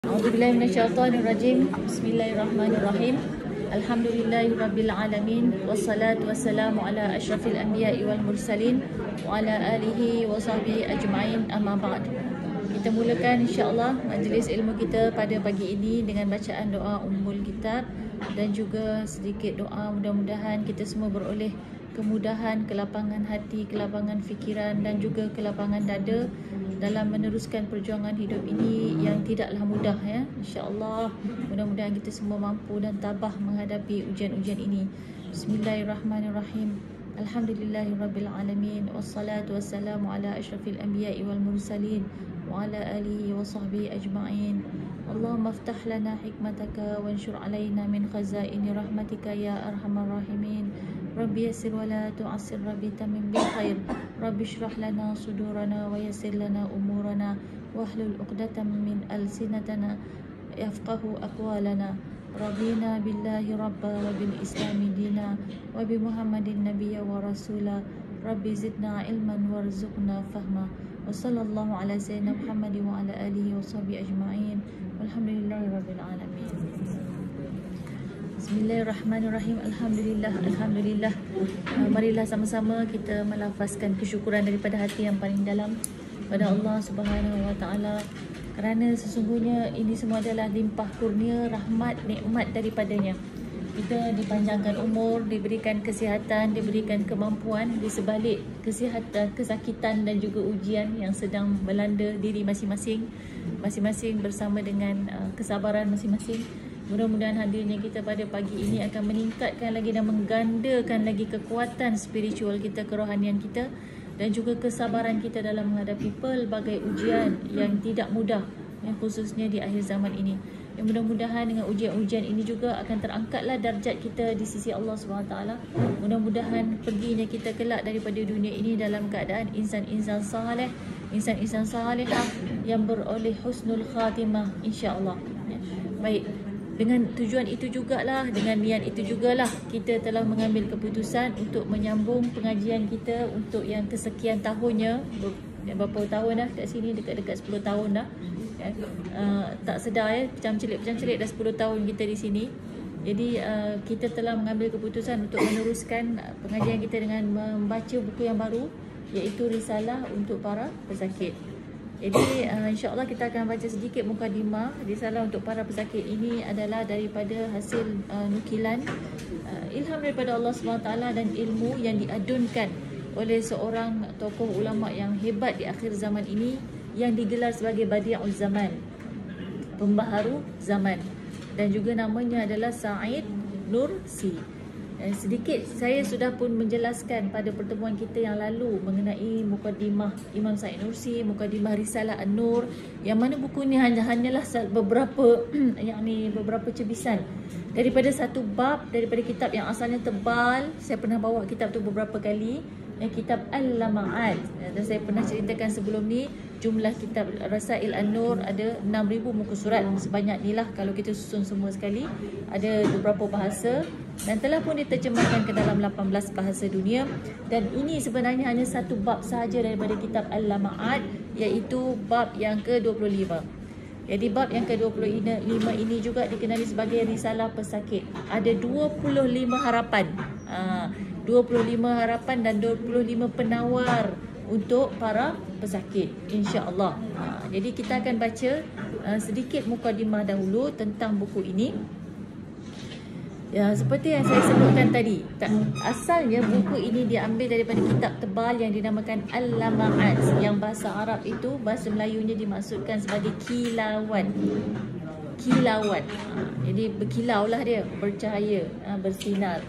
A'udzubillahi minasyaitonirrajim. Bismillahirrahmanirrahim. Alhamdulillahirabbil alamin wassalatu wassalamu ala asyrafil anbiya'i wal mursalin wa ala alihi wa sahbihi ajma'in, amma ba'd. Kita mulakan insya-Allah majlis ilmu kita pada pagi ini dengan bacaan doa Ummul Kitab dan juga sedikit doa, mudah-mudahan kita semua beroleh kemudahan, kelapangan hati, kelapangan fikiran dan juga kelapangan dada dalam meneruskan perjuangan hidup ini yang tidaklah mudah, ya. InsyaAllah mudah-mudahan kita semua mampu dan tabah menghadapi ujian-ujian ini. Bismillahirrahmanirrahim. Alhamdulillahirabbil alamin wassalatu wassalamu ala asyrafil anbiya'i wal mursalin wa ala alihi wa sahbihi ajma'in. Allahumma aftah lana hikmataka wanshur alaina min khazaini rahmatika ya arhamar rahimin. Rabbi yassir wa la tu'assir, Rabbi tamim bil khair, Rabbi shrah lana sudurana wa yassir lana umurana wahlul uqdatam min alsinatana yafqahu aqwalana. Rabbina billahi rabba wa bil islami dina wa bi muhammadin nabiyya wa rasula. Rabbi zidna ilman warzuqna fahma. Wa sallallahu ala sayyidina Muhammadin wa ala alihi wa sahbihi ajma'in. Walhamdulillahi rabbil alamin. Bismillahirrahmanirrahim. Alhamdulillah, alhamdulillah. Marilah sama-sama kita melafazkan kesyukuran daripada hati yang paling dalam pada Allah Subhanahu wa taala, kerana sesungguhnya ini semua adalah limpah kurnia, rahmat, nikmat daripadanya. Kita dipanjangkan umur, diberikan kesihatan, diberikan kemampuan di sebalik kesihatan, kesakitan dan juga ujian yang sedang melanda diri masing-masing, masing-masing bersama dengan kesabaran masing-masing. Mudah-mudahan hadirnya kita pada pagi ini akan meningkatkan lagi dan menggandakan lagi kekuatan spiritual kita, kerohanian kita dan juga kesabaran kita dalam menghadapi pelbagai ujian yang tidak mudah, yang khususnya di akhir zaman ini. Yang mudah-mudahan dengan ujian-ujian ini juga akan terangkatlah darjat kita di sisi Allah SWT. Mudah-mudahan perginya kita kelak daripada dunia ini dalam keadaan insan-insan saleh, insan-insan salihah yang beroleh husnul khatimah, insya-Allah. Baik. Dengan tujuan itu jugalah, dengan niat itu jugalah kita telah mengambil keputusan untuk menyambung pengajian kita untuk yang kesekian tahunnya. Berapa tahun dah kat sini, dekat-dekat 10 tahun dah. Tak sedar, pecam celik dah 10 tahun kita di sini. Jadi kita telah mengambil keputusan untuk meneruskan pengajian kita dengan membaca buku yang baru, iaitu Risalah untuk para pesakit. Jadi insya-Allah kita akan baca sedikit mukadimah. Risalah untuk para pesakit ini adalah daripada hasil nukilan ilham daripada Allah SWT dan ilmu yang diadunkan oleh seorang tokoh ulama yang hebat di akhir zaman ini yang digelar sebagai Badi'uz Zaman, pembaharu zaman, dan juga namanya adalah Said Nursi. Sedikit saya sudah pun menjelaskan pada pertemuan kita yang lalu mengenai mukadimah Imam Said Nursi, mukadimah Risalah An-Nur, yang mana buku ni hanyalah beberapa beberapa cebisan daripada satu bab daripada kitab yang asalnya tebal. Saya pernah bawa kitab tu beberapa kali, kitab Al-Lama'at, dan saya pernah ceritakan sebelum ni jumlah kitab Rasail An-Nur ada 6,000 muka surat. Sebanyak ni lah kalau kita susun semua sekali. Ada beberapa bahasa dan telah pun diterjemahkan ke dalam 18 bahasa dunia. Dan ini sebenarnya hanya satu bab sahaja daripada kitab Al-Lama'at, iaitu bab yang ke-25. Jadi bab yang ke-25 ini juga dikenali sebagai Risalah Pesakit. Ada 25 harapan. 25 harapan dan 25 penawar untuk para pesakit, insya-Allah. Jadi kita akan baca sedikit mukadimah dahulu tentang buku ini. Ya, seperti yang saya sebutkan tadi, asalnya buku ini diambil daripada kitab tebal yang dinamakan Al-Lama'at, yang bahasa Arab itu, bahasa Melayunya dimaksudkan sebagai kilauan. Kilauan. Jadi berkilau lah dia, bercahaya, bersinar.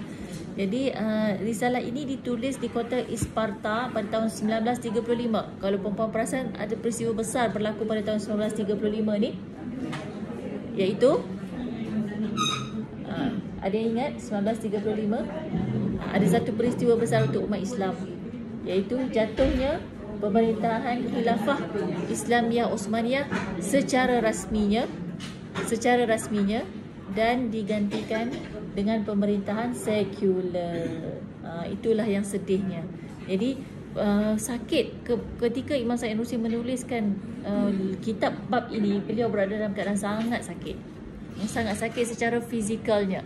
Jadi risalah ini ditulis di kota Isparta pada tahun 1935. Kalau perempuan perasan, ada peristiwa besar berlaku pada tahun 1935 ni, iaitu ada yang ingat 1935? Ada satu peristiwa besar untuk umat Islam, iaitu jatuhnya pemerintahan Khilafah Islamiyah Osmaniyah secara rasminya dan digantikan dengan pemerintahan sekular. Itulah yang sedihnya. Jadi sakit ketika Imam Sa'id Nursi menuliskan kitab bab ini, beliau berada dalam keadaan sangat sakit. Sangat sakit secara fizikalnya.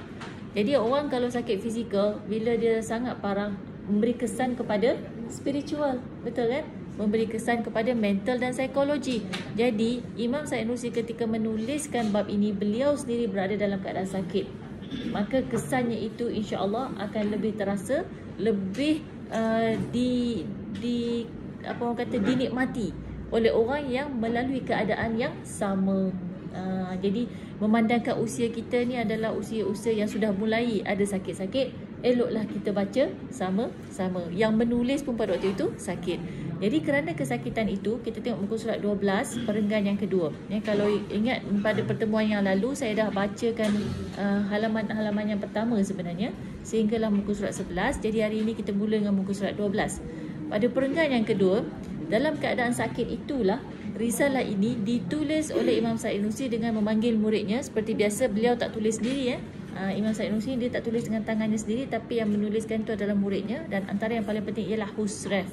Jadi orang kalau sakit fizikal, bila dia sangat parah, memberi kesan kepada spiritual, betul kan? Memberi kesan kepada mental dan psikologi. Jadi Imam Sa'id Nursi ketika menuliskan bab ini, beliau sendiri berada dalam keadaan sakit. Maka kesannya itu insya-Allah akan lebih terasa, lebih apa orang kata, dinikmati oleh orang yang melalui keadaan yang sama. Jadi memandangkan usia kita ni adalah usia-usia yang sudah mulai ada sakit-sakit, eloklah kita baca sama-sama. Yang menulis pun pada waktu itu sakit. Jadi kerana kesakitan itu, kita tengok muka surat 12 perenggan yang kedua. Kalau ingat pada pertemuan yang lalu, saya dah bacakan halaman-halaman yang pertama sebenarnya, sehinggalah muka surat 11. Jadi hari ini kita mula dengan muka surat 12. Pada perenggan yang kedua, dalam keadaan sakit itulah risalah ini ditulis oleh Imam Sa'id Nursi dengan memanggil muridnya. Seperti biasa, beliau tak tulis sendiri. Imam Sa'id Nursi dia tak tulis dengan tangannya sendiri, tapi yang menuliskan itu adalah muridnya. Dan antara yang paling penting ialah Husref,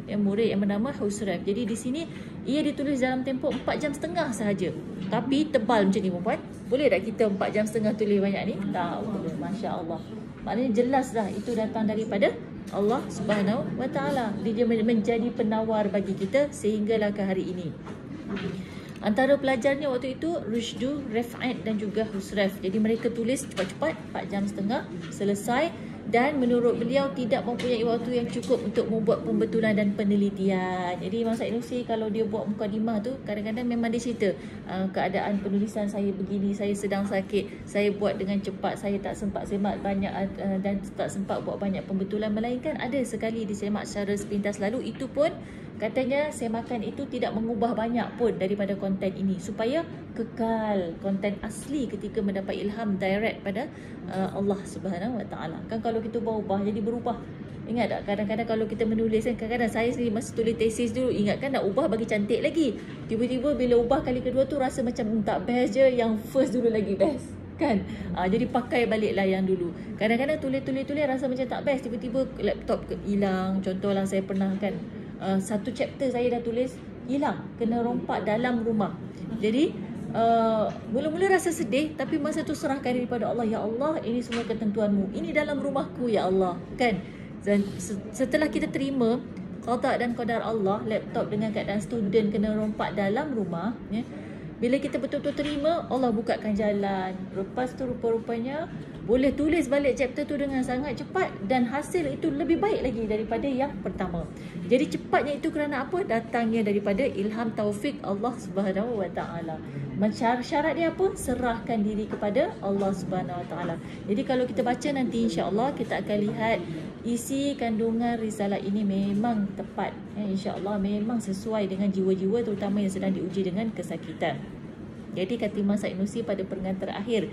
murid yang bernama Husref. Jadi di sini ia ditulis dalam tempoh 4.5 jam sahaja. Tapi tebal macam ni puan. Boleh tak kita 4.5 jam tulis banyak ni? Tak boleh. Masya-Allah. Maknanya jelas dah itu datang daripada Allah Subhanahu wa taala. Dia menjadi penawar bagi kita sehinggalah ke hari ini. Antara pelajarnya waktu itu Rushdu, Rif'at dan juga Husref. Jadi mereka tulis cepat-cepat 4.5 jam selesai. Dan menurut beliau tidak mempunyai waktu yang cukup untuk membuat pembetulan dan penelitian. Jadi Imam Sa'id Nursi kalau dia buat mukadimah tu, kadang-kadang memang dia cerita keadaan penulisan saya begini, saya sedang sakit, saya buat dengan cepat, saya tak sempat semak banyak dan tak sempat buat banyak pembetulan. Melainkan ada sekali disemak secara sepintas lalu, itu pun katanya semakan itu tidak mengubah banyak pun daripada konten ini, supaya kekal konten asli ketika mendapat ilham direct pada Allah Subhanahu wa taala. Kan kalau kita ubah jadi berubah. Ingat tak kadang-kadang kalau kita menulis kan, kadang-kadang saya sendiri masa tulis tesis dulu, ingat kan nak ubah bagi cantik lagi. Tiba-tiba bila ubah kali kedua tu rasa macam tak best je, yang first dulu lagi best. Kan? Jadi pakai baliklah yang dulu. Kadang-kadang tulis rasa macam tak best, tiba-tiba laptop hilang. Contohlah saya pernah kan, satu chapter saya dah tulis hilang, kena rompak dalam rumah. Jadi mula-mula rasa sedih, tapi masa tu serahkan daripada Allah. Ya Allah, ini semua ketentuanmu, ini dalam rumahku ya Allah. Kan? Dan setelah kita terima qada dan qadar Allah, laptop dengan keadaan student kena rompak dalam rumah, ya, bila kita betul-betul terima, Allah bukakan jalan. Lepas tu rupa-rupanya boleh tulis balik chapter tu dengan sangat cepat, dan hasil itu lebih baik lagi daripada yang pertama. Jadi cepatnya itu kerana apa? Datangnya daripada ilham taufik Allah Subhanahu wa taala. Syarat dia apa? Serahkan diri kepada Allah Subhanahu wa taala. Jadi kalau kita baca nanti insya-Allah kita akan lihat isi kandungan risalah ini memang tepat. InsyaAllah memang sesuai dengan jiwa-jiwa terutama yang sedang diuji dengan kesakitan. Jadi kata Imam Sa'id Nursi pada perenggan terakhir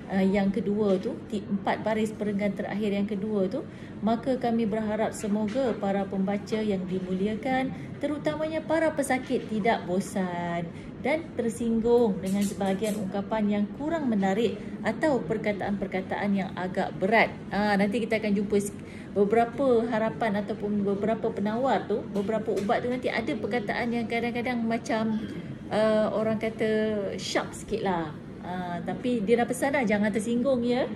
yang kedua tu, 4 baris perenggan terakhir yang kedua tu, maka kami berharap semoga para pembaca yang dimuliakan, terutamanya para pesakit, tidak bosan dan tersinggung dengan sebahagian ungkapan yang kurang menarik atau perkataan-perkataan yang agak berat. Nanti kita akan jumpa beberapa harapan ataupun beberapa penawar tu, beberapa ubat tu nanti ada perkataan yang kadang-kadang macam orang kata sharp sikit lah. Tapi dia dah pesan dah, jangan tersinggung ya.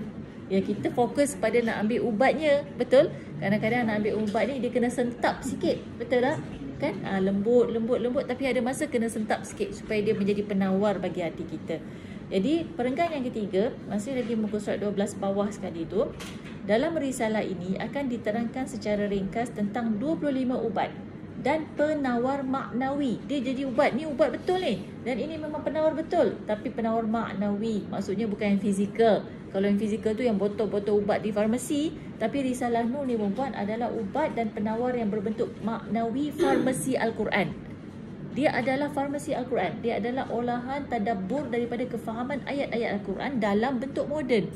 Ya, kita fokus pada nak ambil ubatnya. Betul? Kadang-kadang nak ambil ubat ni dia kena sentap sikit. Betul tak? Kan? Lembut tapi ada masa kena sentap sikit supaya dia menjadi penawar bagi hati kita. Jadi perenggan yang ketiga, masih lagi muka surat 12 bawah sekali tu, dalam risalah ini akan diterangkan secara ringkas tentang 25 ubat dan penawar maknawi. Dia jadi ubat, ni ubat betul ni, dan ini memang penawar betul, tapi penawar maknawi, maksudnya bukan yang fizikal. Kalau yang fizikal tu yang botol-botol ubat di farmasi, tapi risalah Nur ni perempuan adalah ubat dan penawar yang berbentuk maknawi, farmasi Al-Quran. Dia adalah farmasi Al-Quran, dia adalah olahan tadabbur daripada kefahaman ayat-ayat Al-Quran dalam bentuk moden.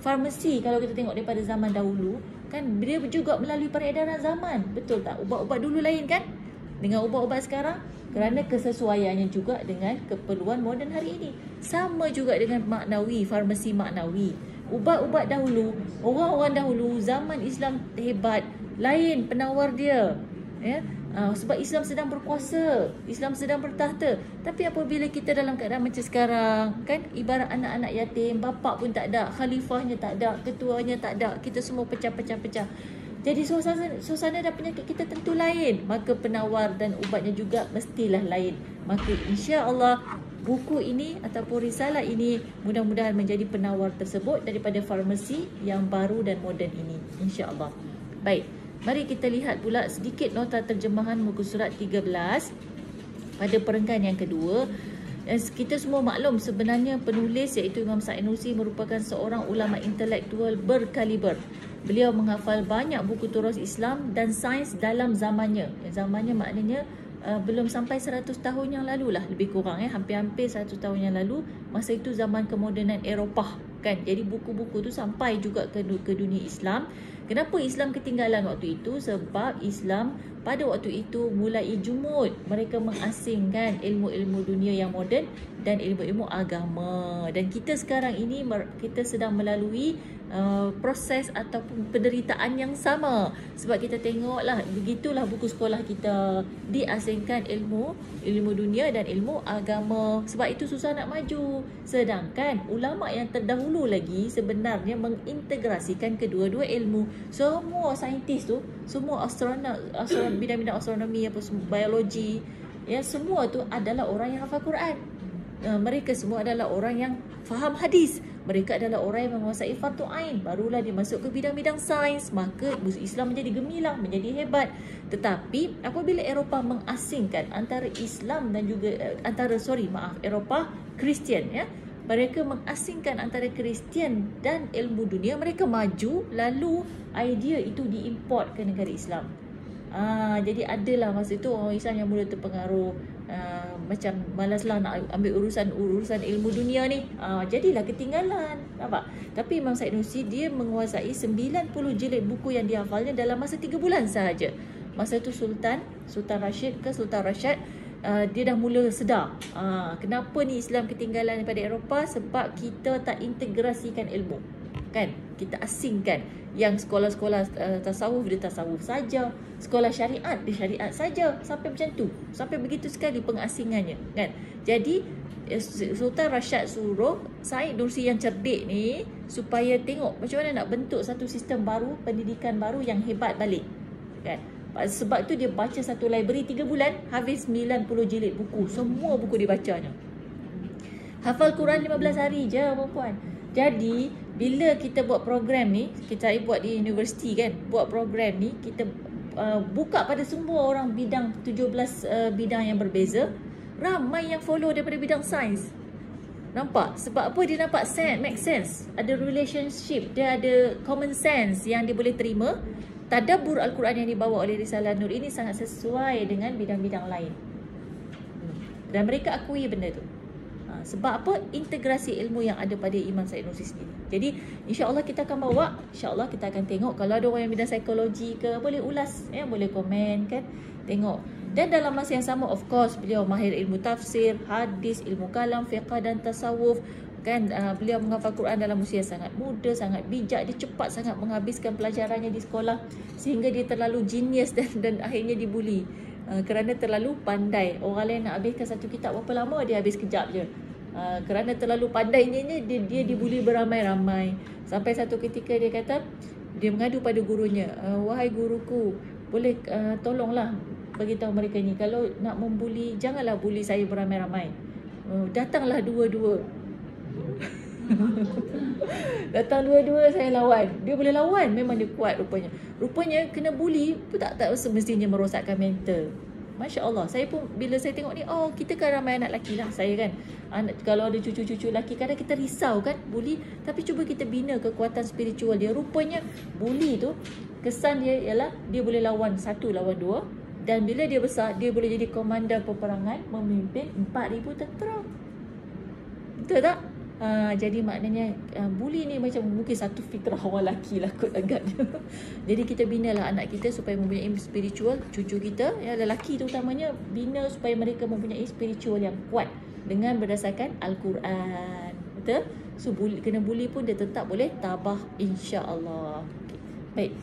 Farmasi kalau kita tengok daripada zaman dahulu kan, dia juga melalui peredaran zaman. Betul tak? Ubat-ubat dulu lain kan dengan ubat-ubat sekarang, kerana kesesuaiannya juga dengan keperluan moden hari ini. Sama juga dengan maknawi, farmasi maknawi. Ubat-ubat dahulu, orang-orang dahulu zaman Islam hebat, lain penawar dia. ya. Sebab Islam sedang berkuasa, Islam sedang bertahta. Tapi apabila kita dalam keadaan macam sekarang, kan, ibarat anak-anak yatim, bapa pun tak ada, khalifahnya tak ada, ketuanya tak ada, kita semua pecah-pecah-pecah. Jadi suasana dan penyakit kita tentu lain, maka penawar dan ubatnya juga mestilah lain. Maka insya-Allah buku ini ataupun risalah ini mudah-mudahan menjadi penawar tersebut daripada farmasi yang baru dan moden ini, insya-Allah. Baik, mari kita lihat pula sedikit nota terjemahan muka surat 13 pada perenggan yang kedua. Dan kita semua maklum sebenarnya penulis iaitu Imam Sa'id Nursi merupakan seorang ulama intelektual berkaliber. Beliau menghafal banyak buku turas Islam dan sains dalam zamannya. Zamannya maknanya belum sampai 100 tahun yang lalu lah, lebih kurang, hampir-hampir 100 tahun yang lalu. Masa itu zaman kemodenan Eropah, kan. Jadi buku-buku tu sampai juga ke dunia Islam. Kenapa Islam ketinggalan waktu itu? Sebab Islam pada waktu itu mulai jumud. Mereka mengasingkan ilmu-ilmu dunia yang moden dan ilmu-ilmu agama. Dan kita sekarang ini kita sedang melalui proses ataupun penderitaan yang sama. Sebab kita tengoklah, begitulah buku sekolah kita diasingkan ilmu dunia dan ilmu agama. Sebab itu susah nak maju. Sedangkan ulama yang terdahulu lagi sebenarnya mengintegrasikan kedua-dua ilmu. Semua saintis tu, semua bidang-bidang astronomi, apa semua, biologi, ya, semua tu adalah orang yang hafal Quran. Mereka semua adalah orang yang faham hadis. Mereka adalah orang yang menguasai fardu ain. Barulah dia masuk ke bidang-bidang sains. Maka Islam menjadi gemilang, menjadi hebat. Tetapi apabila Eropah mengasingkan antara Islam dan juga Eropah Kristian, ya, mereka mengasingkan antara Kristian dan ilmu dunia. Mereka maju, lalu idea itu diimport ke negara Islam. Jadi adalah masa itu orang Islam yang mula terpengaruh, macam malaslah nak ambil urusan ilmu dunia ni. Jadilah ketinggalan, nampak? Tapi Imam Sa'id Nursi dia menguasai 90 jilid buku yang dihafalnya dalam masa 3 bulan sahaja. Masa itu Sultan Rashid dia dah mula sedar kenapa ni Islam ketinggalan daripada Eropah. Sebab kita tak integrasikan ilmu, kan? Kita asingkan. Yang sekolah-sekolah tasawuf dia tasawuf saja, sekolah syariat dia syariat saja, sampai macam tu, sampai begitu sekali pengasingannya, kan? Jadi Sultan Rashid suruh Sa'id Nursi yang cerdik ni supaya tengok macam mana nak bentuk satu sistem baru, pendidikan baru yang hebat balik, kan? Sebab tu dia baca satu library 3 bulan, habis 90 jilid buku, semua buku dibacanya. Hafal Quran 15 hari je, puan-puan. Jadi bila kita buat program ni, kita buat di universiti, kan, buat program ni, kita buka pada semua orang bidang 17 bidang yang berbeza. Ramai yang follow daripada bidang sains. Nampak? Sebab apa? Dia nampak make sense, ada relationship, dia ada common sense yang dia boleh terima. Tadabbur Al-Quran yang dibawa oleh Risalah Nur ini sangat sesuai dengan bidang-bidang lain. Dan mereka akui benda tu. Sebab apa? Integrasi ilmu yang ada pada Imam Sa'id Nursi sendiri. Jadi insya-Allah kita akan bawa, insya-Allah kita akan tengok. Kalau ada orang yang bidang psikologi ke, boleh ulas, ya, boleh komen, kan, tengok. Dan dalam masa yang sama, of course, beliau mahir ilmu tafsir, hadis, ilmu kalam, fiqh dan tasawuf, kan. Beliau menghafal Quran dalam usia sangat muda, sangat bijak. Dia cepat sangat menghabiskan pelajarannya di sekolah sehingga dia terlalu genius dan akhirnya dibuli kerana terlalu pandai. Orang lain nak habiskan satu kitab berapa lama, dia habis kejap je. Kerana terlalu pandainya dia dibuli beramai-ramai. Sampai satu ketika dia kata, dia mengadu pada gurunya, wahai guruku, boleh tolonglah beritahu mereka ni, kalau nak membuli janganlah buli saya beramai-ramai, datanglah dua-dua. Datang dua-dua, saya lawan. Dia boleh lawan, memang dia kuat rupanya. Rupanya kena buli tu tak semestinya merosakkan mental. Masya Allah, saya pun bila saya tengok ni, oh, kita kan ramai anak lelaki lah, saya kan, kalau ada cucu-cucu lelaki, kadang kita risau kan buli. Tapi cuba kita bina kekuatan spiritual dia. Rupanya buli tu kesan dia ialah dia boleh lawan 1 lawan 2. Dan bila dia besar, dia boleh jadi komandan peperangan, memimpin 4,000 tentera. Betul tak? Jadi maknanya buli ni macam mungkin satu fitrah orang lelaki lah kot agaknya. Jadi kita binalah anak kita supaya mempunyai spiritual. Cucu kita, ya, lelaki terutamanya, bina supaya mereka mempunyai spiritual yang kuat dengan berdasarkan Al-Quran. Betul? So kena buli pun dia tetap boleh tabah, insya-Allah. Okay. Baik.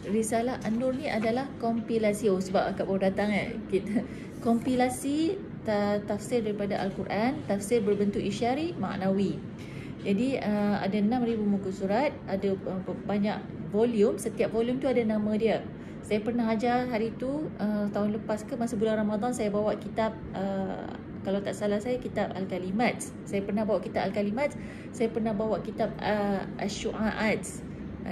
Risalah An-Nur ni adalah kompilasi. Sebab akak baru datang kita kompilasi tafsir daripada Al-Quran, tafsir berbentuk isyari maknawi. Jadi ada 6,000 muka surat, ada banyak volume, setiap volume tu ada nama dia. Saya pernah ajar hari tu tahun lepas ke masa bulan Ramadan, saya bawa kitab kalau tak salah saya kitab Al-Kalimat. Saya pernah bawa kitab Al-Kalimat, saya pernah bawa kitab Asy-Syu'a'at.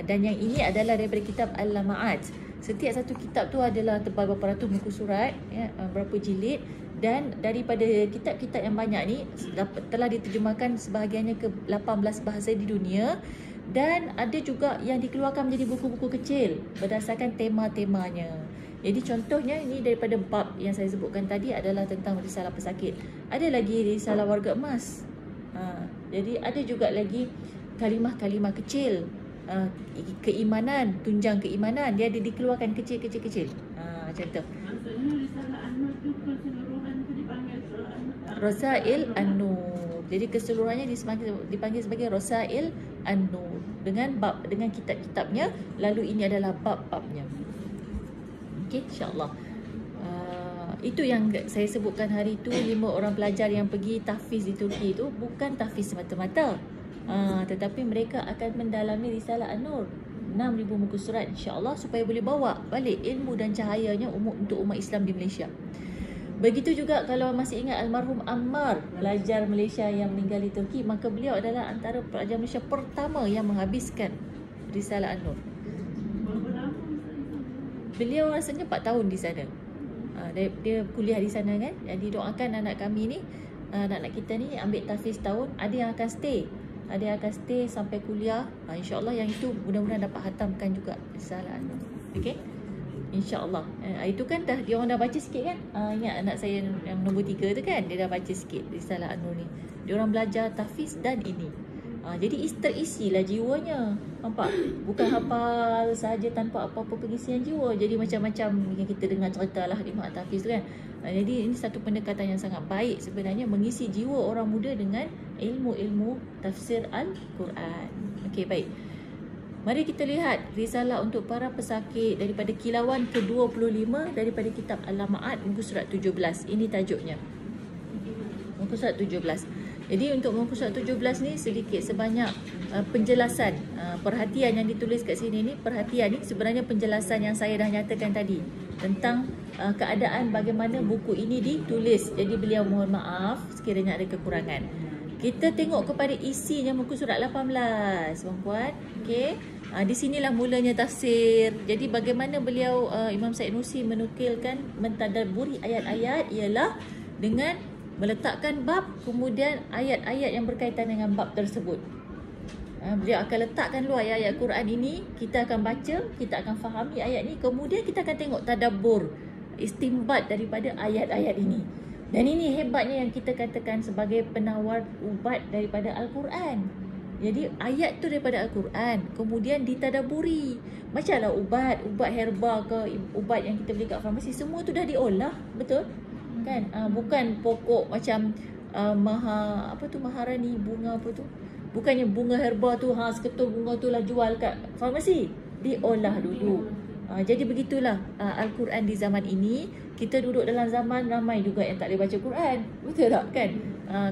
Dan yang ini adalah daripada kitab Al-Lama'at. Setiap satu kitab tu adalah tebal berapa ratus muka surat, ya, berapa jilid. Dan daripada kitab-kitab yang banyak ni telah diterjemahkan sebahagiannya ke 18 bahasa di dunia. Dan ada juga yang dikeluarkan menjadi buku-buku kecil berdasarkan tema-temanya. Jadi contohnya ini daripada bab yang saya sebutkan tadi adalah tentang risalah pesakit. Ada lagi risalah warga emas. Jadi ada juga lagi kalimah-kalimah kecil, keimanan, tunjang keimanan. Dia ada dikeluarkan kecil-kecil. Macam tu. Maksudnya risalah An-Nur tu keseluruhan tu dipanggil An-Nur. Rosail An-Nur. Jadi keseluruhannya dipanggil sebagai Rosail An-Nur dengan bab, dengan kitab-kitabnya. Lalu ini adalah bab-babnya. Okey, insya-Allah. Itu yang saya sebutkan hari tu, 5 orang pelajar yang pergi tahfiz di Turki itu bukan tahfiz semata-mata. Tetapi mereka akan mendalami risalah An-Nur, 6,000 muka surat, insya-Allah, supaya boleh bawa balik ilmu dan cahayanya untuk umat Islam di Malaysia. Begitu juga kalau masih ingat almarhum Ammar, pelajar Malaysia yang meninggal di Turki, maka beliau adalah antara pelajar Malaysia pertama yang menghabiskan risalah An-Nur. Beliau rasanya 4 tahun di sana. Dia kuliah di sana kan. Jadi doakan anak kami ni, anak-anak kita ni ambil tahfiz tahun. Ada yang akan stay, ada yang akan stay sampai kuliah. InsyaAllah yang itu mudah-mudahan dapat hatamkan juga risalah An-Nur. Okay, InsyaAllah. Itu kan dah, dia orang dah baca sikit kan. Ingat anak saya yang nombor 3 tu kan, dia dah baca sikit risalah An-Nur ni. Dia orang belajar tahfiz dan ini. Jadi terisilah jiwanya. Nampak? Bukan hafal saja tanpa apa-apa pengisian jiwa. Jadi macam-macam yang kita dengar cerita lah di mak tahfiz tu kan. Jadi ini satu pendekatan yang sangat baik sebenarnya, mengisi jiwa orang muda dengan ilmu-ilmu tafsir Al-Quran. Okey, baik. Mari kita lihat risalah untuk para pesakit daripada kilauan ke-25 daripada kitab Al-Lama'at, muka surat 17. Ini tajuknya. Muka surat 17. Jadi untuk muka surat 17 ni sedikit sebanyak penjelasan, perhatian yang ditulis kat sini ni, perhatian ni sebenarnya penjelasan yang saya dah nyatakan tadi tentang keadaan bagaimana buku ini ditulis. Jadi beliau mohon maaf sekiranya ada kekurangan. Kita tengok kepada isinya muka surat 18, puan-puan. Okey. Di sinilah mulanya tafsir. Jadi bagaimana beliau Imam Said Nursi menukilkan mentadabburi ayat-ayat ialah dengan meletakkan bab, kemudian ayat-ayat yang berkaitan dengan bab tersebut. Beliau akan letakkan dulu ayat-ayat Quran ini, kita akan baca, kita akan fahami ayat ini, kemudian kita akan tengok tadabbur, istinbat daripada ayat-ayat ini. Dan ini hebatnya yang kita katakan sebagai penawar ubat daripada Al-Quran. Jadi ayat tu daripada Al-Quran, kemudian ditadabburi. Macamlah ubat herba ke ubat yang kita beli kat farmasi, semua tu dah diolah, betul? Kan? Bukan pokok macam maharani bunga apa tu. Bukannya bunga herba tu seketul bunga tu lah jual kat farmasi. Diolah dulu. Jadi begitulah Al-Quran di zaman ini. Kita duduk dalam zaman ramai juga yang tak boleh baca Quran. Betul tak kan?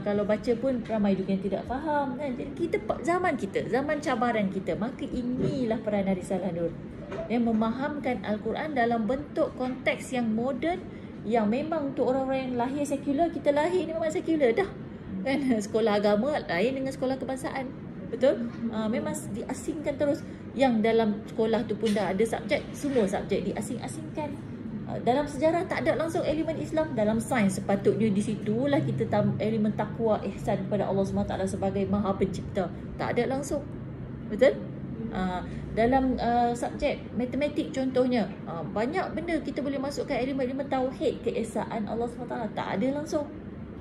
Kalau baca pun ramai juga yang tidak faham kan? Jadi zaman cabaran kita. Maka inilah peranan Risalah Nur, yang memahamkan Al-Quran dalam bentuk konteks yang moden, yang memang untuk orang-orang yang lahir sekular. Kita lahir ni memang sekular dah kan. Sekolah agama lain dengan sekolah kebangsaan, betul? Memang diasingkan terus. Yang dalam sekolah tu pun dah ada subjek, semua subjek diasing-asingkan. Dalam sejarah tak ada langsung elemen Islam. Dalam sains sepatutnya di situlah kita elemen takwa, ihsan kepada Allah SWT sebagai Maha Pencipta. Tak ada langsung, betul? Dalam subjek matematik contohnya, banyak benda kita boleh masukkan elemen-elemen tauhid, keesaan Allah SWT. Tak ada langsung.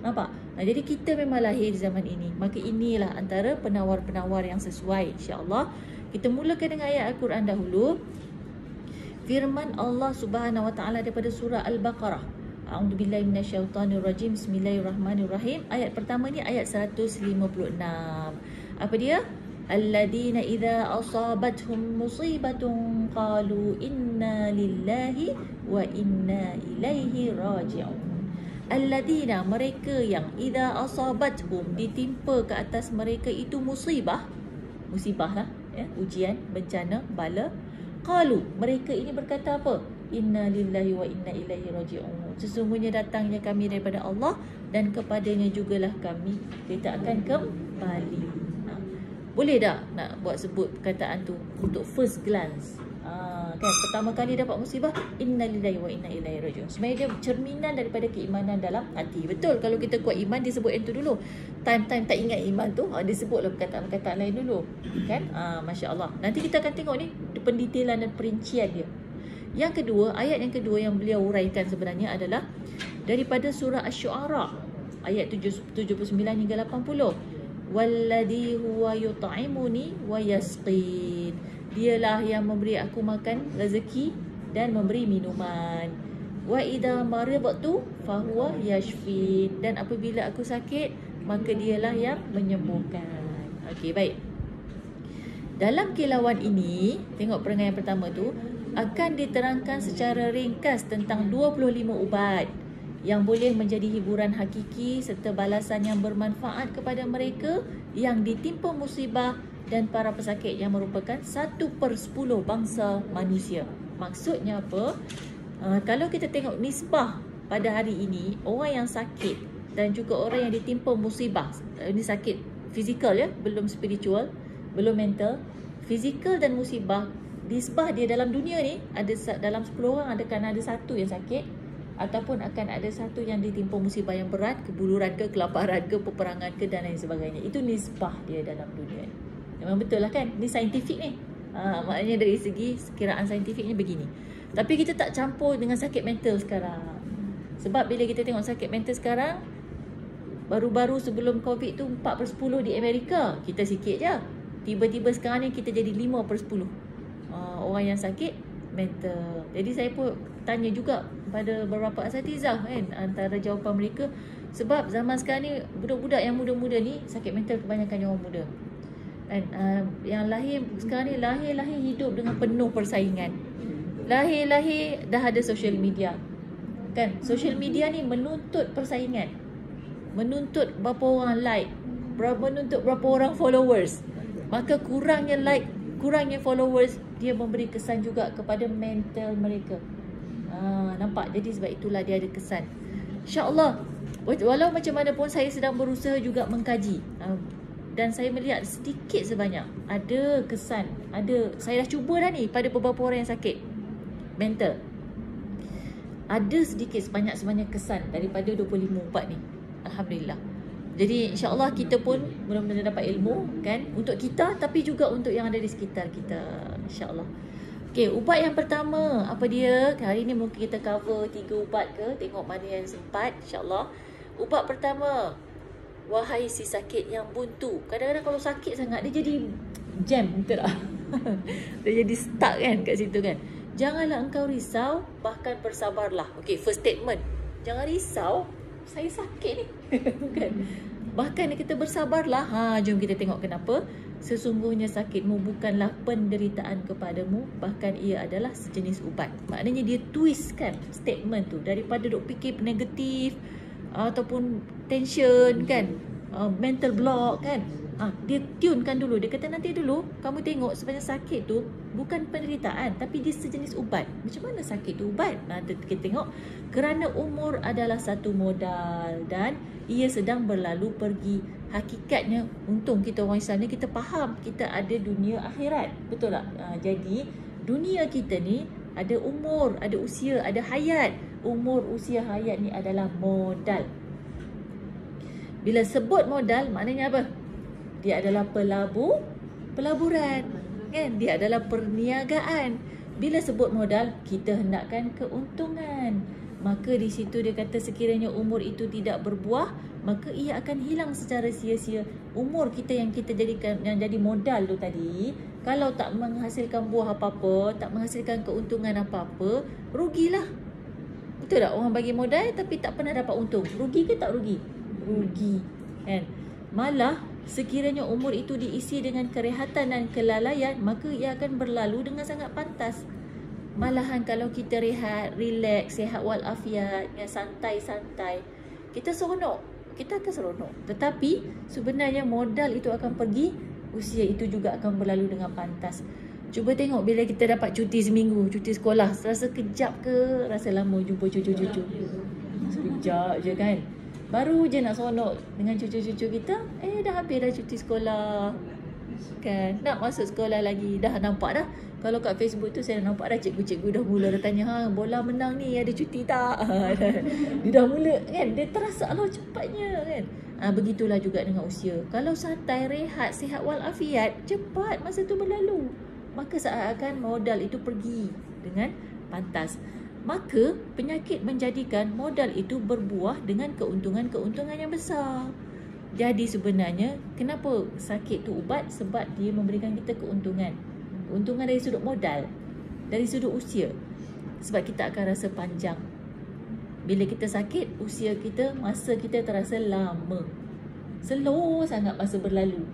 Nampak? Jadi kita memang lahir di zaman ini. Maka inilah antara penawar-penawar yang sesuai, insya-Allah. Kita mulakan dengan ayat Al-Quran dahulu. Firman Allah Subhanahu Wa Taala daripada surah Al-Baqarah. A'udzubillahi minasyaitonirrajim. Bismillahirrahmanirrahim. Ayat pertama ni ayat 156. Apa dia? Alladina idza asabathum musibatun qalu inna lillahi wa inna ilaihi raji'un. Alladina, mereka yang idza asabathum, ditimpa ke atas mereka itu musibah lah ya, ujian, bencana, bala. Qalu, mereka ini berkata apa? Inna lillahi wa inna ilaihi raji'un. Sesungguhnya datangnya kami daripada Allah dan kepadanya jugalah kami kita akan kembali. Boleh tak nak buat sebut perkataan tu untuk first glance? Kan pertama kali dapat musibah, inna lillahi wa inna ilaihi raji'un. Sebenarnya dia cerminan daripada keimanan dalam hati. Betul, kalau kita kuat iman disebut yang tu dulu. Time-time tak ingat iman tu, disebutlah perkataan-perkataan lain dulu. Kan? Masya-Allah. Nanti kita akan tengok ni pendetailan dan perincian dia. Yang kedua, ayat yang kedua yang beliau uraikan sebenarnya adalah daripada surah Asy-Syu'ara ayat 79 hingga 80. Walladhi huwa yut'imuni wa yasqin. Dialah yang memberi aku makan rezeki dan memberi minuman. Wa idza maridtu fahuwa yashfin. Dan apabila aku sakit, maka dialah yang menyembuhkan. Okey, baik. Dalam kilauan ini, tengok perenggan yang pertama tu, akan diterangkan secara ringkas tentang 25 ubat yang boleh menjadi hiburan hakiki serta balasan yang bermanfaat kepada mereka yang ditimpa musibah dan para pesakit yang merupakan 1/10 bangsa manusia. Maksudnya apa? Kalau kita tengok nisbah pada hari ini, orang yang sakit dan juga orang yang ditimpa musibah, ini sakit fizikal ya, belum spiritual, belum mental, fizikal dan musibah, nisbah dia dalam dunia ni ada dalam 10 orang akan ada satu yang sakit ataupun akan ada satu yang ditimpa musibah yang berat, kebuluran ke, kelaparan ke, peperangan ke dan lain sebagainya. Itu nisbah dia dalam dunia ni. Memang betul lah kan? Ni saintifik ni. Maknanya dari segi sekiraan saintifiknya begini. Tapi kita tak campur dengan sakit mental sekarang. Sebab bila kita tengok sakit mental sekarang, baru-baru sebelum COVID tu 4/10 di Amerika. Kita sikit je. Tiba-tiba sekarang ni kita jadi 5/10 orang yang sakit mental. Jadi saya pun tanya juga pada beberapa asatizah kan, antara jawapan mereka, sebab zaman sekarang ni budak-budak yang muda-muda ni sakit mental kebanyakan orang muda. Dan yang lahir sekarang ni lahir hidup dengan penuh persaingan. Lahir dah ada social media. Kan? Social media ni menuntut persaingan. Menuntut berapa orang like, menuntut berapa orang followers. Maka kurangnya like, kurangnya followers, dia memberi kesan juga kepada mental mereka. Nampak? Jadi sebab itulah dia ada kesan. InsyaAllah, walau macam mana pun saya sedang berusaha juga mengkaji. Dan saya melihat sedikit sebanyak ada kesan. Saya dah cuba dah ni pada beberapa orang yang sakit mental. Ada sedikit sebanyak kesan daripada 25 ubat ni. Alhamdulillah. Jadi insyaAllah kita pun mudah-mudahan dapat ilmu kan, untuk kita tapi juga untuk yang ada di sekitar kita, insyaAllah. Okay, ubat yang pertama apa dia? Hari ni mungkin kita cover 3 ubat ke, tengok mana yang sempat, insyaAllah. Ubat pertama, wahai si sakit yang buntu. Kadang-kadang kalau sakit sangat dia jadi jam, betul tak? Dia jadi stuck kan kat situ kan. Janganlah engkau risau, bahkan bersabarlah. Okay, first statement, jangan risau, saya sakit ni. Kan? Bahkan kita bersabarlah. Jom kita tengok kenapa. Sesungguhnya sakitmu bukanlah penderitaan kepadamu, bahkan ia adalah sejenis ubat. Maknanya dia twist kan statement tu, daripada duk fikir negatif ataupun tension kan, mental block kan, dia tunekan dulu. Dia kata nanti dulu kamu tengok sebenarnya sakit tu bukan penderitaan, tapi dia sejenis ubat. Macam mana sakit tu ubat? Kita tengok, kerana umur adalah satu modal dan ia sedang berlalu pergi. Hakikatnya, untung kita orang Islam ni kita faham kita ada dunia akhirat, betul tak? Jadi dunia kita ni ada umur, ada usia, ada hayat. Umur, usia, hayat ni adalah modal. Bila sebut modal, maknanya apa? Dia adalah pelaburan kan? Dia adalah perniagaan. Bila sebut modal, kita hendakkan keuntungan. Maka di situ dia kata sekiranya umur itu tidak berbuah, maka ia akan hilang secara sia-sia. Umur kita yang kita jadikan, yang jadi modal tu tadi, kalau tak menghasilkan buah apa-apa, tak menghasilkan keuntungan apa-apa, rugilah. Betul tak? Orang bagi modal tapi tak pernah dapat untung. Rugi ke tak rugi? Rugi kan? Malah Sekiranya umur itu diisi dengan kerehatan dan kelalaian, maka ia akan berlalu dengan sangat pantas. Malahan kalau kita rehat, relax, sihat walafiat, ya, santai-santai, kita seronok, kita akan seronok. Tetapi sebenarnya modal itu akan pergi, usia itu juga akan berlalu dengan pantas. Cuba tengok bila kita dapat cuti seminggu, cuti sekolah, rasa kejap ke rasa lama jumpa cucu-cucu? Sekejap je kan. Baru je nak seronok dengan cucu-cucu kita, dah habis dah cuti sekolah. Kan, nak masuk sekolah lagi. Dah nampak dah. Kalau kat Facebook tu saya nampak dah cikgu-cikgu dah mula dah tanya, bola menang ni ada cuti tak? Dia dah mula kan. Dia terasa Allah cepatnya kan. Begitulah juga dengan usia. Kalau santai, rehat, sihat walafiat, cepat masa tu berlalu. Maka seakan modal itu pergi dengan pantas. Maka penyakit menjadikan modal itu berbuah dengan keuntungan-keuntungan yang besar. Jadi sebenarnya kenapa sakit tu ubat? Sebab dia memberikan kita keuntungan. Keuntungan dari sudut modal, dari sudut usia. Sebab kita akan rasa panjang. Bila kita sakit, usia kita, masa kita terasa lama. Slow sangat masa berlalu.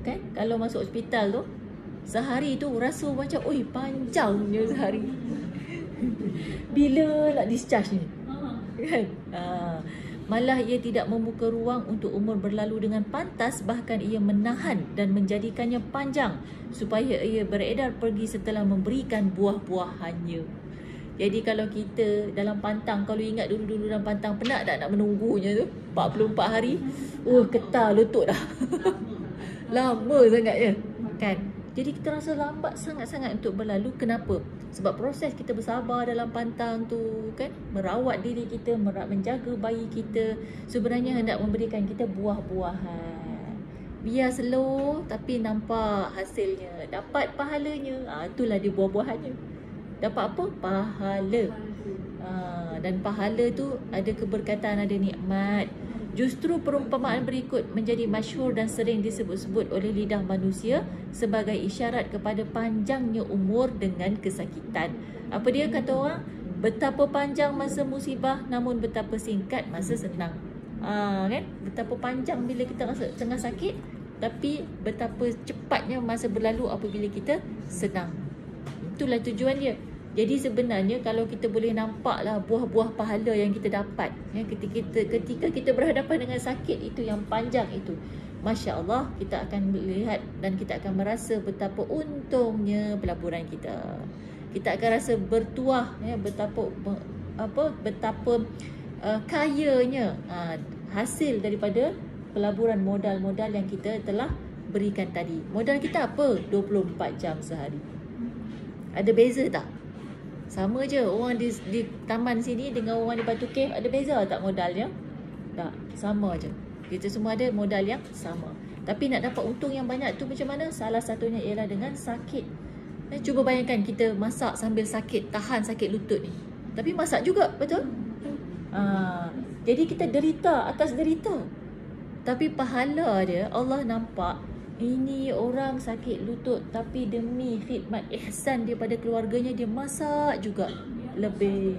Kan? Kalau masuk hospital tu, sehari tu rasa macam, oi panjangnya sehari. Bila nak discharge ni? Kan? Malah ia tidak membuka ruang untuk umur berlalu dengan pantas, bahkan ia menahan dan menjadikannya panjang supaya ia beredar pergi setelah memberikan buah-buahannya. Jadi kalau kita dalam pantang, kalau ingat dulu-dulu dalam pantang, penat tak nak menunggunya tu 44 hari? Ketar lutut dah. Lama sangatnya kan. Jadi kita rasa lambat sangat-sangat untuk berlalu. Kenapa? Sebab proses kita bersabar dalam pantang tu kan, merawat diri kita, menjaga bayi kita, sebenarnya hendak memberikan kita buah-buahan. Biar slow tapi nampak hasilnya, dapat pahalanya. Itulah dia buah-buahannya. Dapat apa? Pahala. Dan pahala tu ada keberkatan, ada nikmat. Justru perumpamaan berikut menjadi masyhur dan sering disebut-sebut oleh lidah manusia sebagai isyarat kepada panjangnya umur dengan kesakitan. Apa dia kata orang? Betapa panjang masa musibah, namun betapa singkat masa senang. Kan? Betapa panjang bila kita rasa tengah sakit, tapi betapa cepatnya masa berlalu apabila kita senang. Itulah tujuan dia. Jadi sebenarnya kalau kita boleh nampaklah buah-buah pahala yang kita dapat ya, ketika kita berhadapan dengan sakit itu yang panjang itu, Masya Allah, kita akan melihat dan kita akan merasa betapa untungnya pelaburan kita. Kita akan rasa bertuah ya, betapa kayanya hasil daripada pelaburan modal-modal yang kita telah berikan tadi. Modal kita apa? 24 jam sehari. Ada beza tak? Sama je orang di taman sini dengan orang di Batu Cave, ada beza tak modalnya? Tak, sama je. Kita semua ada modal yang sama. Tapi nak dapat untung yang banyak tu macam mana? Salah satunya ialah dengan sakit. Cuba bayangkan kita masak sambil sakit, tahan sakit lutut ni. Tapi masak juga, betul? Jadi kita derita atas derita. Tapi pahala dia, Allah nampak ini orang sakit lutut, tapi demi khidmat ihsan dia pada keluarganya, dia masak juga lebih.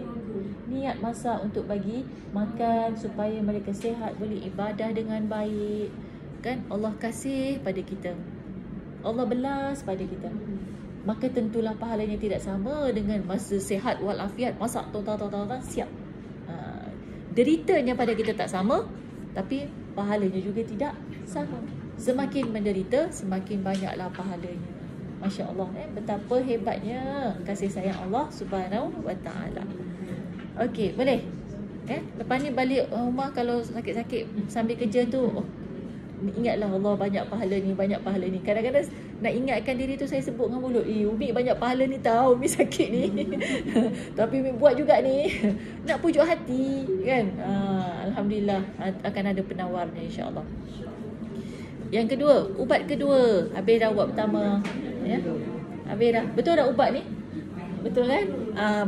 Niat masak untuk bagi makan supaya mereka sihat, boleh ibadah dengan baik. Kan Allah kasih pada kita, Allah belas pada kita. Maka tentulah pahalanya tidak sama dengan masa sihat walafiat, masak total siap. Deritanya pada kita tak sama, tapi pahalanya juga tidak sama. Semakin menderita, semakin banyaklah pahalanya. Masya Allah, betapa hebatnya kasih sayang Allah Subhanahu wa ta'ala. Okey, boleh? Lepas ni balik rumah kalau sakit-sakit sambil kerja tu, ingatlah Allah banyak pahala ni, banyak pahala ni. Kadang-kadang nak ingatkan diri tu saya sebut dengan mulut, Umi banyak pahala ni tahu, Umi sakit ni. Tapi Umi buat juga ni. Nak pujuk hati kan. Alhamdulillah akan ada penawarnya insya-Allah. Yang kedua, ubat kedua. Habis dah ubat pertama. Ya. Habis dah. Betul dah ubat ni? Betul kan?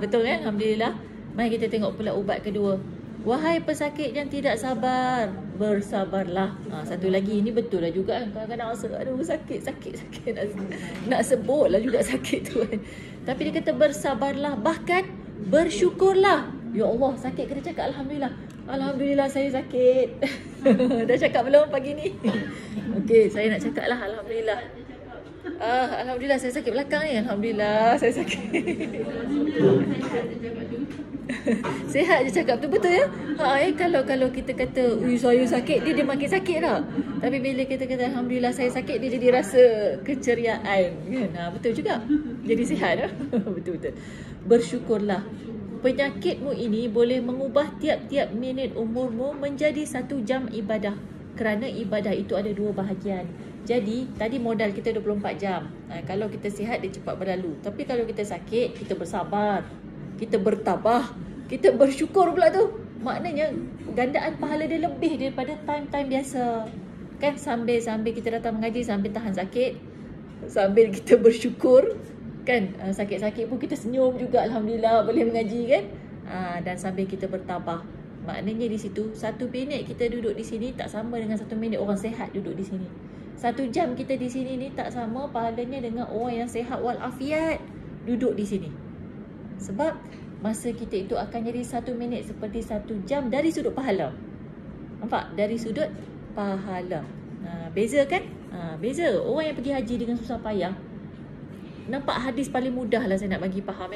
Betul kan? Alhamdulillah. Mari kita tengok pula ubat kedua. Wahai pesakit yang tidak sabar, bersabarlah. Satu lagi, ini betul lah juga kan. Kadang-kadang rasa, aduh sakit. Nak sebut lah juga sakit tu kan. Tapi dia kata bersabarlah, bahkan bersyukurlah. Ya Allah, sakit kena cakap Alhamdulillah. Alhamdulillah saya sakit. Dah cakap belum pagi ni? Okey, saya nak cakap lah. Alhamdulillah. Alhamdulillah saya sakit belakang ni. Alhamdulillah saya sakit. Sihat je cakap tu, betul ya? Kalau kita kata saya sakit, dia makin sakit dah. Tapi bila kita kata alhamdulillah saya sakit, dia jadi rasa keceriaan kan. Betul juga. Jadi sihat dah. Betul-betul. Bersyukurlah. Penyakitmu ini boleh mengubah tiap-tiap minit umurmu menjadi 1 jam ibadah. Kerana ibadah itu ada 2 bahagian. Jadi tadi modal kita 24 jam. Kalau kita sihat dia cepat berlalu. Tapi kalau kita sakit, kita bersabar, kita bertabah, kita bersyukur pula tu. Maknanya gandaan pahala dia lebih daripada time-time biasa. Kan sambil kita datang mengaji, sambil tahan sakit, sambil kita bersyukur kan, sakit-sakit pun kita senyum juga, alhamdulillah boleh mengaji kan. Dan sambil kita bertabah. Maknanya di situ 1 minit kita duduk di sini tak sama dengan 1 minit orang sehat duduk di sini. 1 jam kita di sini ni tak sama pahalanya dengan orang yang sehat walafiat duduk di sini. Sebab masa kita itu akan jadi 1 minit seperti 1 jam dari sudut pahala. Nampak? Dari sudut pahala. Beza kan? Beza. Orang yang pergi haji dengan susah payah, nampak hadis paling mudah lah saya nak bagi faham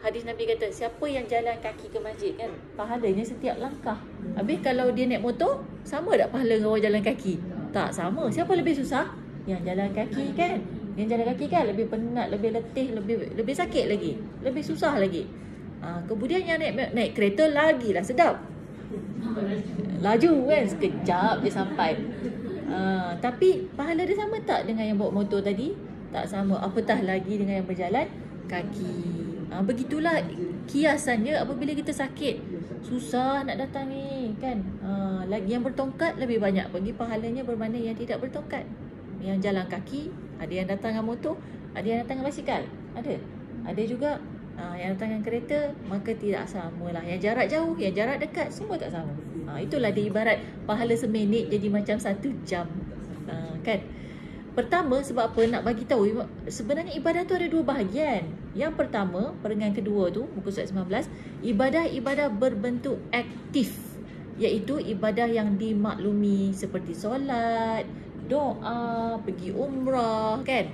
Hadis Nabi kata, siapa yang jalan kaki ke masjid kan, pahalanya setiap langkah. Habis kalau dia naik motor, sama tak pahala dengan orang jalan kaki? Tak sama. Siapa lebih susah? Yang jalan kaki kan. Yang jalan kaki kan lebih penat, lebih letih, lebih sakit lagi, lebih susah lagi. Kemudian yang naik kereta lagilah sedap. Laju kan, sekejap je sampai. Tapi pahala dia sama tak dengan yang bawa motor tadi? Tak sama. Apatah lagi dengan yang berjalan kaki. Begitulah kiasannya apabila kita sakit. Susah nak datang ni kan. Lagi yang bertongkat lebih banyak bagi pahalanya berbanding yang tidak bertongkat. Yang jalan kaki, ada yang datang dengan motor, ada yang datang dengan basikal. Ada juga yang datang dengan kereta, maka tidak sama lah. Yang jarak jauh, yang jarak dekat, semua tak sama. Itulah dia ibarat pahala seminit jadi macam 1 jam. Kan? Pertama, sebab apa nak bagi tahu sebenarnya ibadah tu ada 2 bahagian. Yang pertama, perenggan kedua tu muka surat 19, ibadah-ibadah berbentuk aktif, iaitu ibadah yang dimaklumi seperti solat, doa, pergi umrah kan,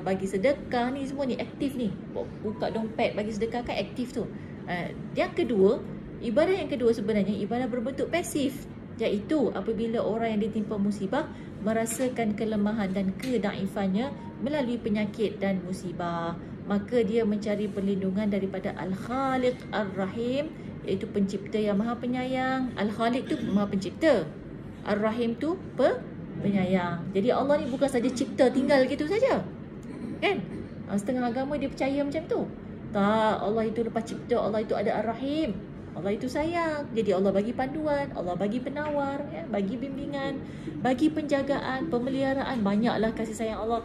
bagi sedekah, ni semua ni aktif ni. Buka dompet bagi sedekah kan aktif tu. Yang kedua, ibadah yang kedua sebenarnya ibadah berbentuk pasif, iaitu apabila orang yang ditimpa musibah merasakan kelemahan dan kedaifannya melalui penyakit dan musibah, maka dia mencari perlindungan daripada Al-Khaliq Ar-Rahim, iaitu pencipta yang maha penyayang. Al-Khaliq tu maha pencipta, Ar-Rahim tu penyayang. Jadi Allah ni bukan saja cipta tinggal gitu saja kan. Setengah agama dia percaya macam tu. Tak, Allah itu lepas cipta, Allah itu ada Ar-Rahim, Allah itu sayang. Jadi Allah bagi panduan, Allah bagi penawar, bagi bimbingan, bagi penjagaan, pemeliharaan. Banyaklah kasih sayang Allah.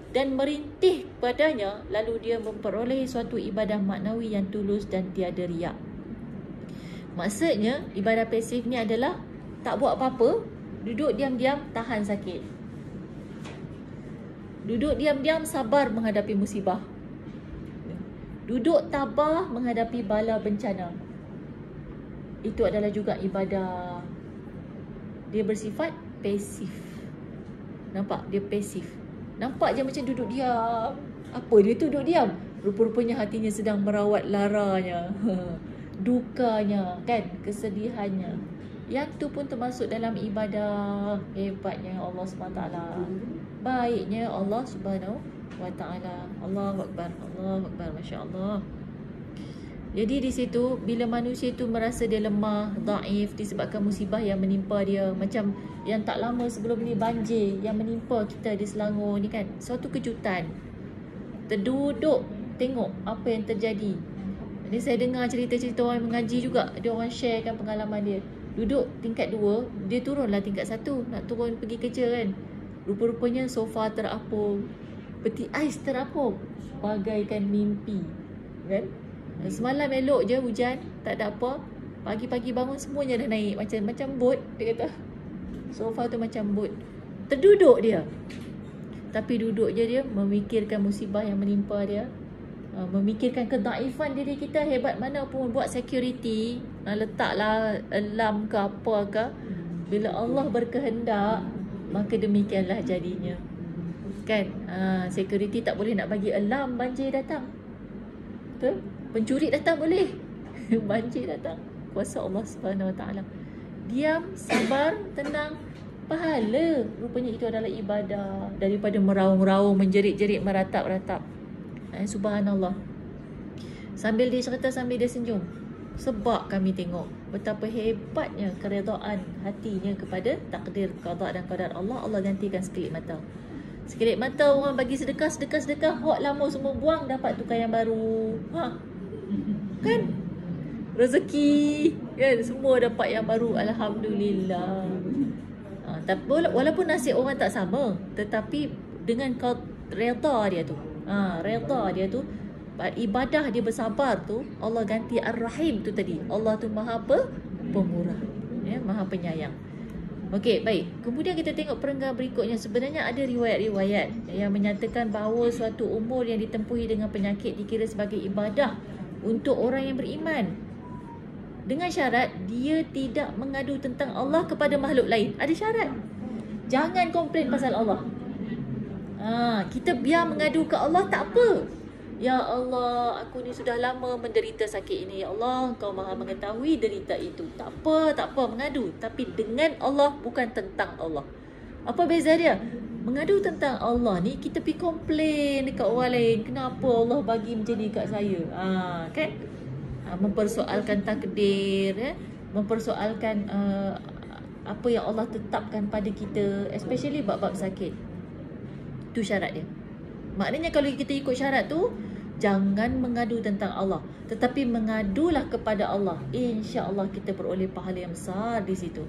Dan merintih padanya, lalu dia memperoleh suatu ibadah maknawi yang tulus dan tiada riak. Maksudnya ibadah pasif ni adalah tak buat apa-apa, duduk diam-diam tahan sakit, duduk diam-diam sabar menghadapi musibah, duduk tabah menghadapi bala bencana. Itu adalah juga ibadah. Dia bersifat pasif. Nampak? Dia pasif. Nampak je macam duduk diam. Apa dia tu duduk diam? Rupa-rupanya hatinya sedang merawat laranya, dukanya kan, kesedihannya. Yang tu pun termasuk dalam ibadah. Hebatnya Allah SWT. Baiknya Allah SWT. Allahu Akbar. Allahu Akbar. Masya Allah. Jadi di situ bila manusia itu merasa dia lemah, daif disebabkan musibah yang menimpa dia, macam yang tak lama sebelum ni banjir yang menimpa kita di Selangor ni kan, suatu kejutan. Terduduk tengok apa yang terjadi. Ni saya dengar cerita-cerita orang yang mengaji juga, dia orang sharekan pengalaman dia. Duduk tingkat 2, dia turunlah tingkat 1 nak turun pergi kerja kan. Rupa-rupanya sofa terapung, peti ais terapung, bagaikan mimpi kan. Semalam elok je hujan, tak ada apa. Pagi-pagi bangun semuanya dah naik macam bot, dia kata. Sofa tu macam bot. Terduduk dia. Tapi duduk je dia memikirkan musibah yang menimpa dia. Memikirkan kedaifan diri kita, hebat mana pun buat security, letaklah alarm ke apa ke. Bila Allah berkehendak, maka demikianlah jadinya. Kan? Security tak boleh nak bagi alarm banjir datang. Betul? Pencuri datang boleh. Banjir datang. Kuasa Allah Subhanahu Wa Taala. Diam, sabar, tenang, pahala. Rupanya itu adalah ibadah daripada meraung-raung, menjerit-jerit, meratap-ratap. Subhanallah. Sambil dia cerita, sambil dia senyum. Sebab kami tengok betapa hebatnya keredaan hatinya kepada takdir, qada dan qadar Allah. Allah gantikan sekelip mata. Sekelip mata orang bagi sedekah, hok lama semua buang, dapat tukar yang baru. Kan? Rezeki, kan? Semua dapat yang baru, alhamdulillah. Tapi walaupun nasib orang tak sama, tetapi dengan reda dia tu, reda dia tu, ibadah dia bersabar tu, Allah ganti Ar-Rahim tu tadi. Allah tu Maha Pemurah, ya, Maha Penyayang. Okey, baik. Kemudian kita tengok perenggan berikutnya. Sebenarnya ada riwayat-riwayat yang menyatakan bahawa suatu umur yang ditempuhi dengan penyakit dikira sebagai ibadah untuk orang yang beriman, dengan syarat dia tidak mengadu tentang Allah kepada makhluk lain. Ada syarat. Jangan komplain pasal Allah. Kita biar mengadu ke Allah, tak apa. Ya Allah, aku ni sudah lama menderita sakit ini. Ya Allah, Engkau Maha mengetahui derita itu. Tak apa mengadu. Tapi dengan Allah, bukan tentang Allah. Apa beza dia? Mengadu tentang Allah ni, kita pergi komplain dekat orang lain. Kenapa Allah bagi macam ni kat saya? Kan? Mempersoalkan takdir, mempersoalkan apa yang Allah tetapkan pada kita, especially bab-bab sakit. Itu syarat dia. Maknanya kalau kita ikut syarat tu, jangan mengadu tentang Allah, tetapi mengadulah kepada Allah. InsyaAllah kita peroleh pahala yang besar di situ.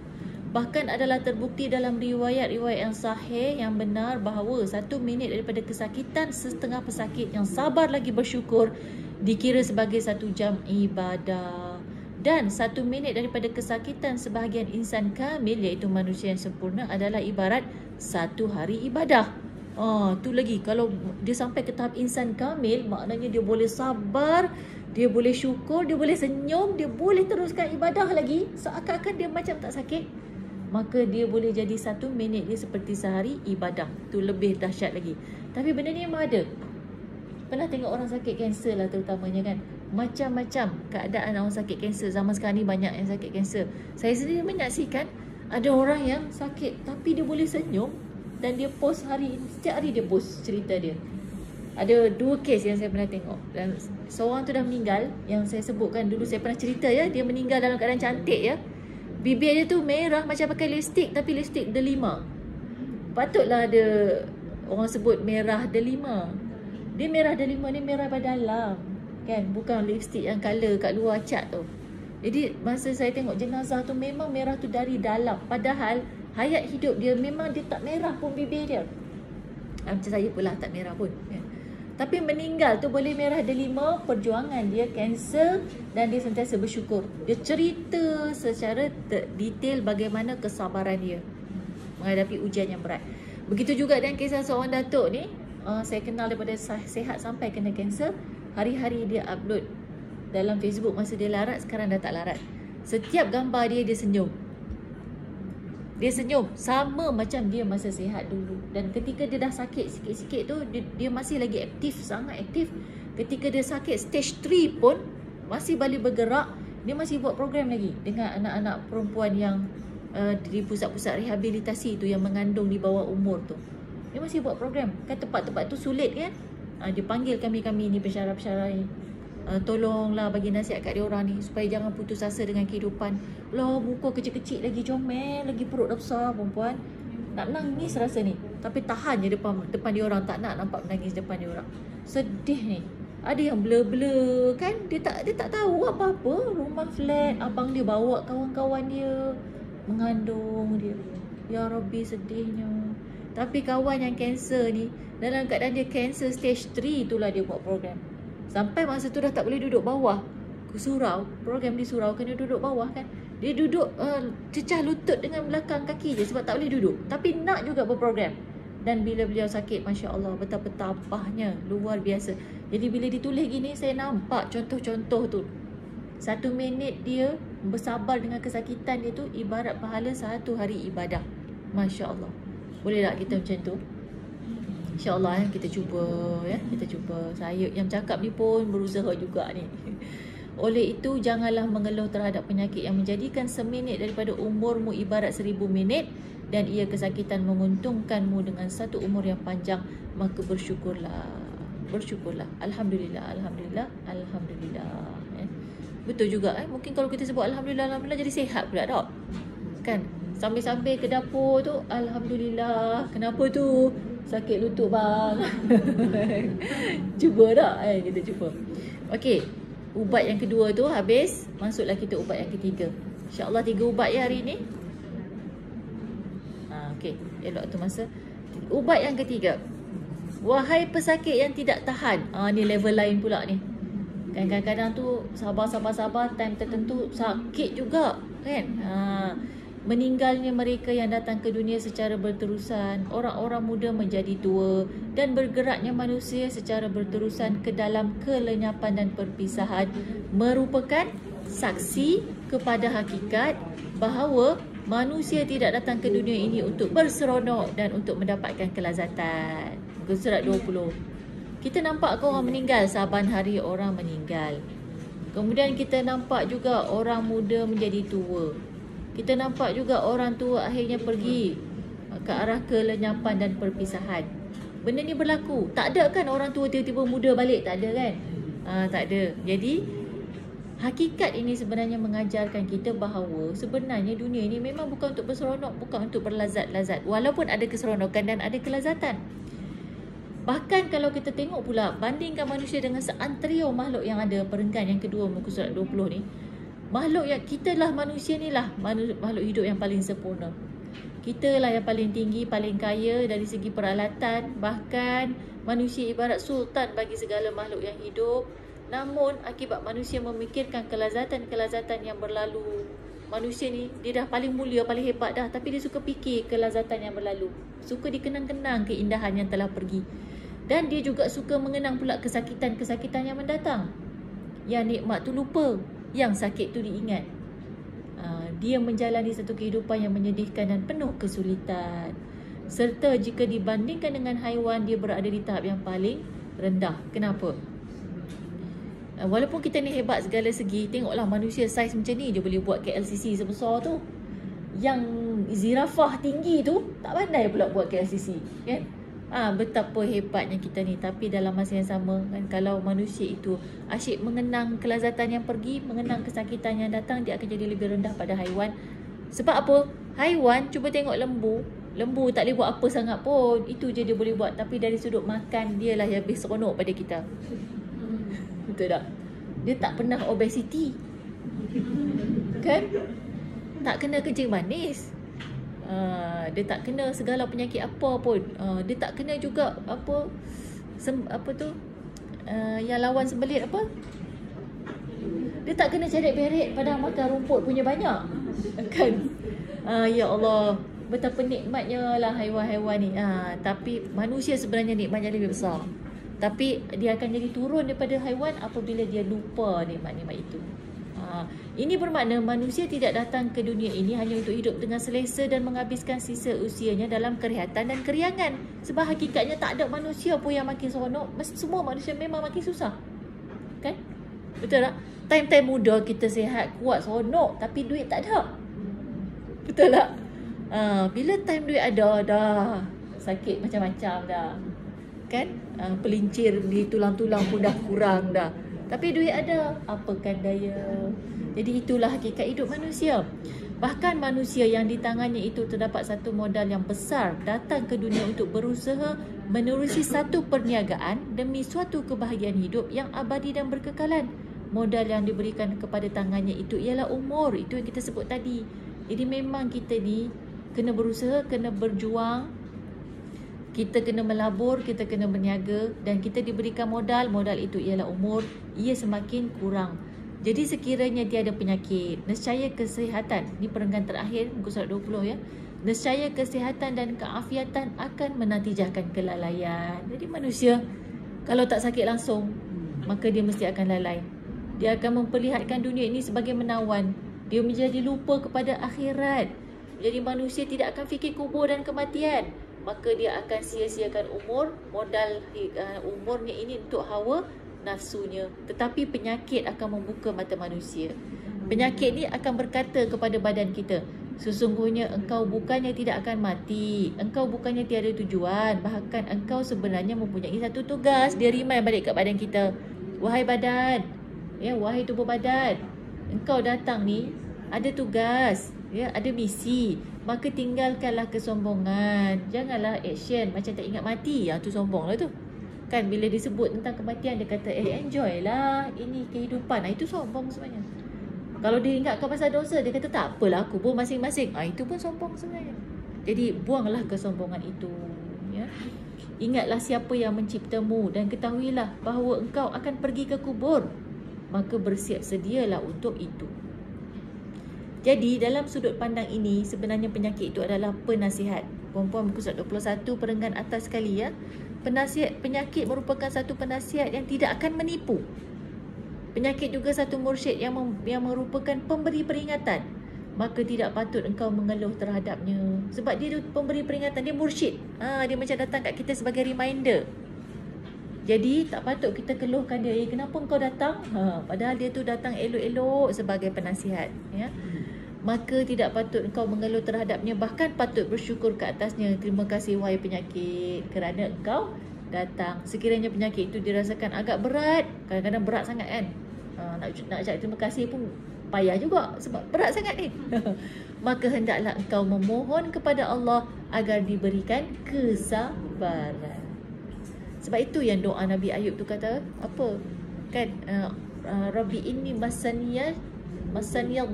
Bahkan adalah terbukti dalam riwayat-riwayat yang sahih, yang benar, bahawa 1 minit daripada kesakitan setengah pesakit yang sabar lagi bersyukur dikira sebagai 1 jam ibadah. Dan 1 minit daripada kesakitan sebahagian insan kamil, iaitu manusia yang sempurna, adalah ibarat 1 hari ibadah. Tu lagi, kalau dia sampai ke tahap insan kamil, maknanya dia boleh sabar, dia boleh syukur, dia boleh senyum, dia boleh teruskan ibadah lagi seakan-akan dia macam tak sakit. Maka dia boleh jadi 1 minit dia seperti sehari ibadah. Tu lebih dahsyat lagi. Tapi benda ni memang ada. Pernah tengok orang sakit kanser lah terutamanya, kan? Macam-macam keadaan orang sakit kanser. Zaman sekarang ni banyak yang sakit kanser. Saya sendiri menyaksikan ada orang yang sakit tapi dia boleh senyum. Dan dia post setiap hari dia post cerita dia. Ada 2 kes yang saya pernah tengok. Dan seorang tu dah meninggal, yang saya sebutkan dulu, saya pernah cerita ya. Dia meninggal dalam keadaan cantik ya. Bibir dia tu merah macam pakai lipstick, tapi lipstick delima. Patutlah ada orang sebut merah delima. Dia merah delima ni merah pada dalam, kan? Bukan lipstick yang color kat luar cat tu. Jadi masa saya tengok jenazah tu, memang merah tu dari dalam. Padahal hayat hidup dia memang dia tak merah pun bibir dia. Macam saya pula tak merah pun, kan? Tapi meninggal tu boleh merah delima, perjuangan dia kanser, dan dia sentiasa bersyukur. Dia cerita secara detail bagaimana kesabaran dia menghadapi ujian yang berat. Begitu juga dengan kisah seorang datuk ni. Saya kenal daripada sehat sampai kena kanser. Hari-hari dia upload dalam Facebook masa dia larat, sekarang dah tak larat. Setiap gambar dia, dia senyum. Dia senyum sama macam dia masa sihat dulu. Dan ketika dia dah sakit sikit-sikit tu, dia masih lagi aktif, sangat aktif. Ketika dia sakit stage 3 pun masih balik bergerak. Dia masih buat program lagi dengan anak-anak perempuan yang di pusat-pusat rehabilitasi tu, yang mengandung di bawah umur tu. Dia masih buat program. Kan tempat-tempat tu sulit, kan? Dia panggil kami ni, pensyarah-pensyarah ni, tolonglah bagi nasihat kat dia orang ni supaya jangan putus asa dengan kehidupan. Lah, muka kecil-kecil lagi, comel lagi, perut dah besar perempuan. Nak menangis rasa ni, tapi tahan je depan dia orang, tak nak nampak menangis depan dia orang. Sedih ni. Ada yang blur-blur, kan? Dia tak tahu apa-apa. Rumah flat, abang dia bawa kawan-kawan dia mengandung dia. Ya Rabbi, sedihnya. Tapi kawan yang kanser ni, dalam keadaan dia kanser stage 3 itulah dia buat program. Sampai masa tu dah tak boleh duduk bawah. Ke surau, program di surau kena duduk bawah, kan? Dia duduk cecah lutut dengan belakang kaki je sebab tak boleh duduk. Tapi nak juga berprogram. Dan bila beliau sakit, Masya Allah, betapa tabahnya, luar biasa. Jadi bila ditulis gini, saya nampak contoh-contoh tu. 1 minit dia bersabar dengan kesakitan dia tu ibarat pahala 1 hari ibadah. Masya Allah. Boleh tak kita macam tu? InsyaAllah kita cuba ya. Kita cuba. Saya yang cakap ni pun berusaha juga ni. Oleh itu janganlah mengeluh terhadap penyakit yang menjadikan seminit daripada umurmu ibarat 1000 minit dan ia kesakitan menguntungkanmu dengan satu umur yang panjang, maka bersyukurlah. Bersyukurlah. Alhamdulillah, alhamdulillah, alhamdulillah. Betul juga mungkin kalau kita sebut alhamdulillah, alhamdulillah jadi sihat pula tak? Kan? Sambil-sambil ke dapur tu, alhamdulillah. Kenapa tu? Sakit lutut bang. Cuba tak? Kita cuba. Okey. Ubat yang kedua tu habis, masuklah kita ubat yang ketiga. InsyaAllah 3 ubat ya hari ni. Okey, elok tu masa. Ubat yang ketiga. Wahai pesakit yang tidak tahan. Ni level lain pula ni. Kan kadang-kadang tu sabar time tertentu sakit juga kan. Meninggalnya mereka yang datang ke dunia secara berterusan, orang-orang muda menjadi tua dan bergeraknya manusia secara berterusan ke dalam kelenyapan dan perpisahan merupakan saksi kepada hakikat bahawa manusia tidak datang ke dunia ini untuk berseronok dan untuk mendapatkan kelazatan. Muka surat 20. Kita nampak orang meninggal, saban hari orang meninggal. Kemudian kita nampak juga orang muda menjadi tua. Kita nampak juga orang tua akhirnya pergi ke arah kelenyapan dan perpisahan. Benda ni berlaku. Tak ada kan orang tua tiba-tiba muda balik? Tak ada kan? Tak ada. Jadi hakikat ini sebenarnya mengajarkan kita bahawa sebenarnya dunia ini memang bukan untuk berseronok, bukan untuk berlazat-lazat. Walaupun ada keseronokan dan ada kelazatan. Bahkan kalau kita tengok pula, bandingkan manusia dengan seantrio makhluk yang ada, perenggan yang kedua muka surat 20 ni. Makhluk yang kita lah, manusia ni lah makhluk hidup yang paling sempurna. Kita lah yang paling tinggi, paling kaya dari segi peralatan. Bahkan manusia ibarat sultan bagi segala makhluk yang hidup. Namun akibat manusia memikirkan kelazatan-kelazatan yang berlalu, manusia ni dia dah paling mulia, paling hebat dah, tapi dia suka fikir kelazatan yang berlalu. Suka dikenang-kenang keindahan yang telah pergi. Dan dia juga suka mengenang pula kesakitan-kesakitan yang mendatang. Yang nikmat tu lupa, yang sakit tu diingat. Dia menjalani satu kehidupan yang menyedihkan dan penuh kesulitan. Serta jika dibandingkan dengan haiwan, dia berada di tahap yang paling rendah. Kenapa? Walaupun kita ni hebat segala segi, tengoklah manusia saiz macam ni je boleh buat KLCC sebesar tu. Yang zirafah tinggi tu tak pandai pula buat KLCC, kan? Betapa hebatnya kita ni. Tapi dalam masa yang sama kan, kalau manusia itu asyik mengenang kelazatan yang pergi, mengenang kesakitan yang datang, dia akan jadi lebih rendah pada haiwan. Sebab apa? Haiwan, cuba tengok lembu. Lembu tak boleh buat apa sangat pun, itu je dia boleh buat. Tapi dari sudut makan, dia lah yang lebih seronok pada kita. Betul tak? Dia tak pernah obesity, kan? Tak kena kencing manis. Dia tak kena segala penyakit apa pun. Dia tak kena juga apa yang lawan sembelit apa? Dia tak kena ceret-beret pada makan rumput punya banyak. Kan? Ya Allah, betapa nikmatnya lah haiwan-haiwan ni. Tapi manusia sebenarnya nikmatnya lebih besar. Tapi dia akan jadi turun daripada haiwan apabila dia lupa nikmat-nikmat itu. Ini bermakna manusia tidak datang ke dunia ini hanya untuk hidup dengan selesa dan menghabiskan sisa usianya dalam kerihatan dan keriangan. Sebab hakikatnya tak ada manusia pun yang makin seronok. Semua manusia memang makin susah, kan? Betul tak? Time-time muda kita sihat, kuat, seronok, tapi duit tak ada. Betul tak? Bila time duit ada, dah sakit macam-macam dah, kan? Pelincir di tulang-tulang pun dah kurang dah. Tapi duit ada, apakan daya. Jadi itulah hakikat hidup manusia. Bahkan manusia yang di tangannya itu terdapat satu modal yang besar, datang ke dunia untuk berusaha menerusi satu perniagaan demi suatu kebahagiaan hidup yang abadi dan berkekalan. Modal yang diberikan kepada tangannya itu ialah umur. Itu yang kita sebut tadi. Jadi memang kita ni kena berusaha, kena berjuang. Kita kena melabur, kita kena berniaga, dan kita diberikan modal. Modal itu ialah umur. Ia semakin kurang. Jadi sekiranya tiada penyakit, nescaya kesihatan. Ini perenggan terakhir, muka surat 20 ya. Nescaya kesihatan dan keafiatan akan menatijahkan kelalaian. Jadi manusia kalau tak sakit langsung, maka dia mesti akan lalai. Dia akan memperlihatkan dunia ini sebagai menawan. Dia menjadi lupa kepada akhirat. Jadi manusia tidak akan fikir kubur dan kematian. Maka dia akan sia-siakan umur, modal umurnya ini untuk hawa nafsunya. Tetapi penyakit akan membuka mata manusia. Penyakit ni akan berkata kepada badan kita, sesungguhnya engkau bukannya tidak akan mati. Engkau bukannya tiada tujuan. Bahkan engkau sebenarnya mempunyai satu tugas. Dia remind balik kat badan kita. Wahai badan, wahai tubuh badan, engkau datang ni ada tugas, ada misi. Maka tinggalkanlah kesombongan. Janganlah action macam tak ingat mati. Tu sombong lah tu. Kan bila disebut tentang kematian, dia kata enjoy lah, ini kehidupan. Itu sombong sebenarnya. Kalau dia ingatkan pasal dosa, dia kata tak apalah, kubur masing-masing. Itu pun sombong sebenarnya. Jadi buanglah kesombongan itu. Ingatlah siapa yang menciptamu dan ketahuilah bahawa engkau akan pergi ke kubur. Maka bersiap sedialah untuk itu. Jadi dalam sudut pandang ini, sebenarnya penyakit itu adalah penasihat. Puan-puan muka surat 21 perenggan atas sekali ya. Penyakit merupakan satu penasihat yang tidak akan menipu. Penyakit juga satu mursyid yang merupakan pemberi peringatan. Maka tidak patut engkau mengeluh terhadapnya. Sebab dia pemberi peringatan, dia mursyid. Dia macam datang kat kita sebagai reminder. Jadi tak patut kita keluhkan dia, kenapa engkau datang? Padahal dia tu datang elok-elok sebagai penasihat. Maka tidak patut engkau mengeluh terhadapnya, bahkan patut bersyukur ke atasnya. Terima kasih wahai penyakit kerana engkau datang. Sekiranya penyakit itu dirasakan agak berat, kadang-kadang berat sangat kan, nak cakap terima kasih pun payah juga sebab berat sangat ni. Maka hendaklah engkau memohon kepada Allah agar diberikan kesabaran. Sebab itu yang doa Nabi Ayub tu kata apa kan, Rabbi inni masaniyad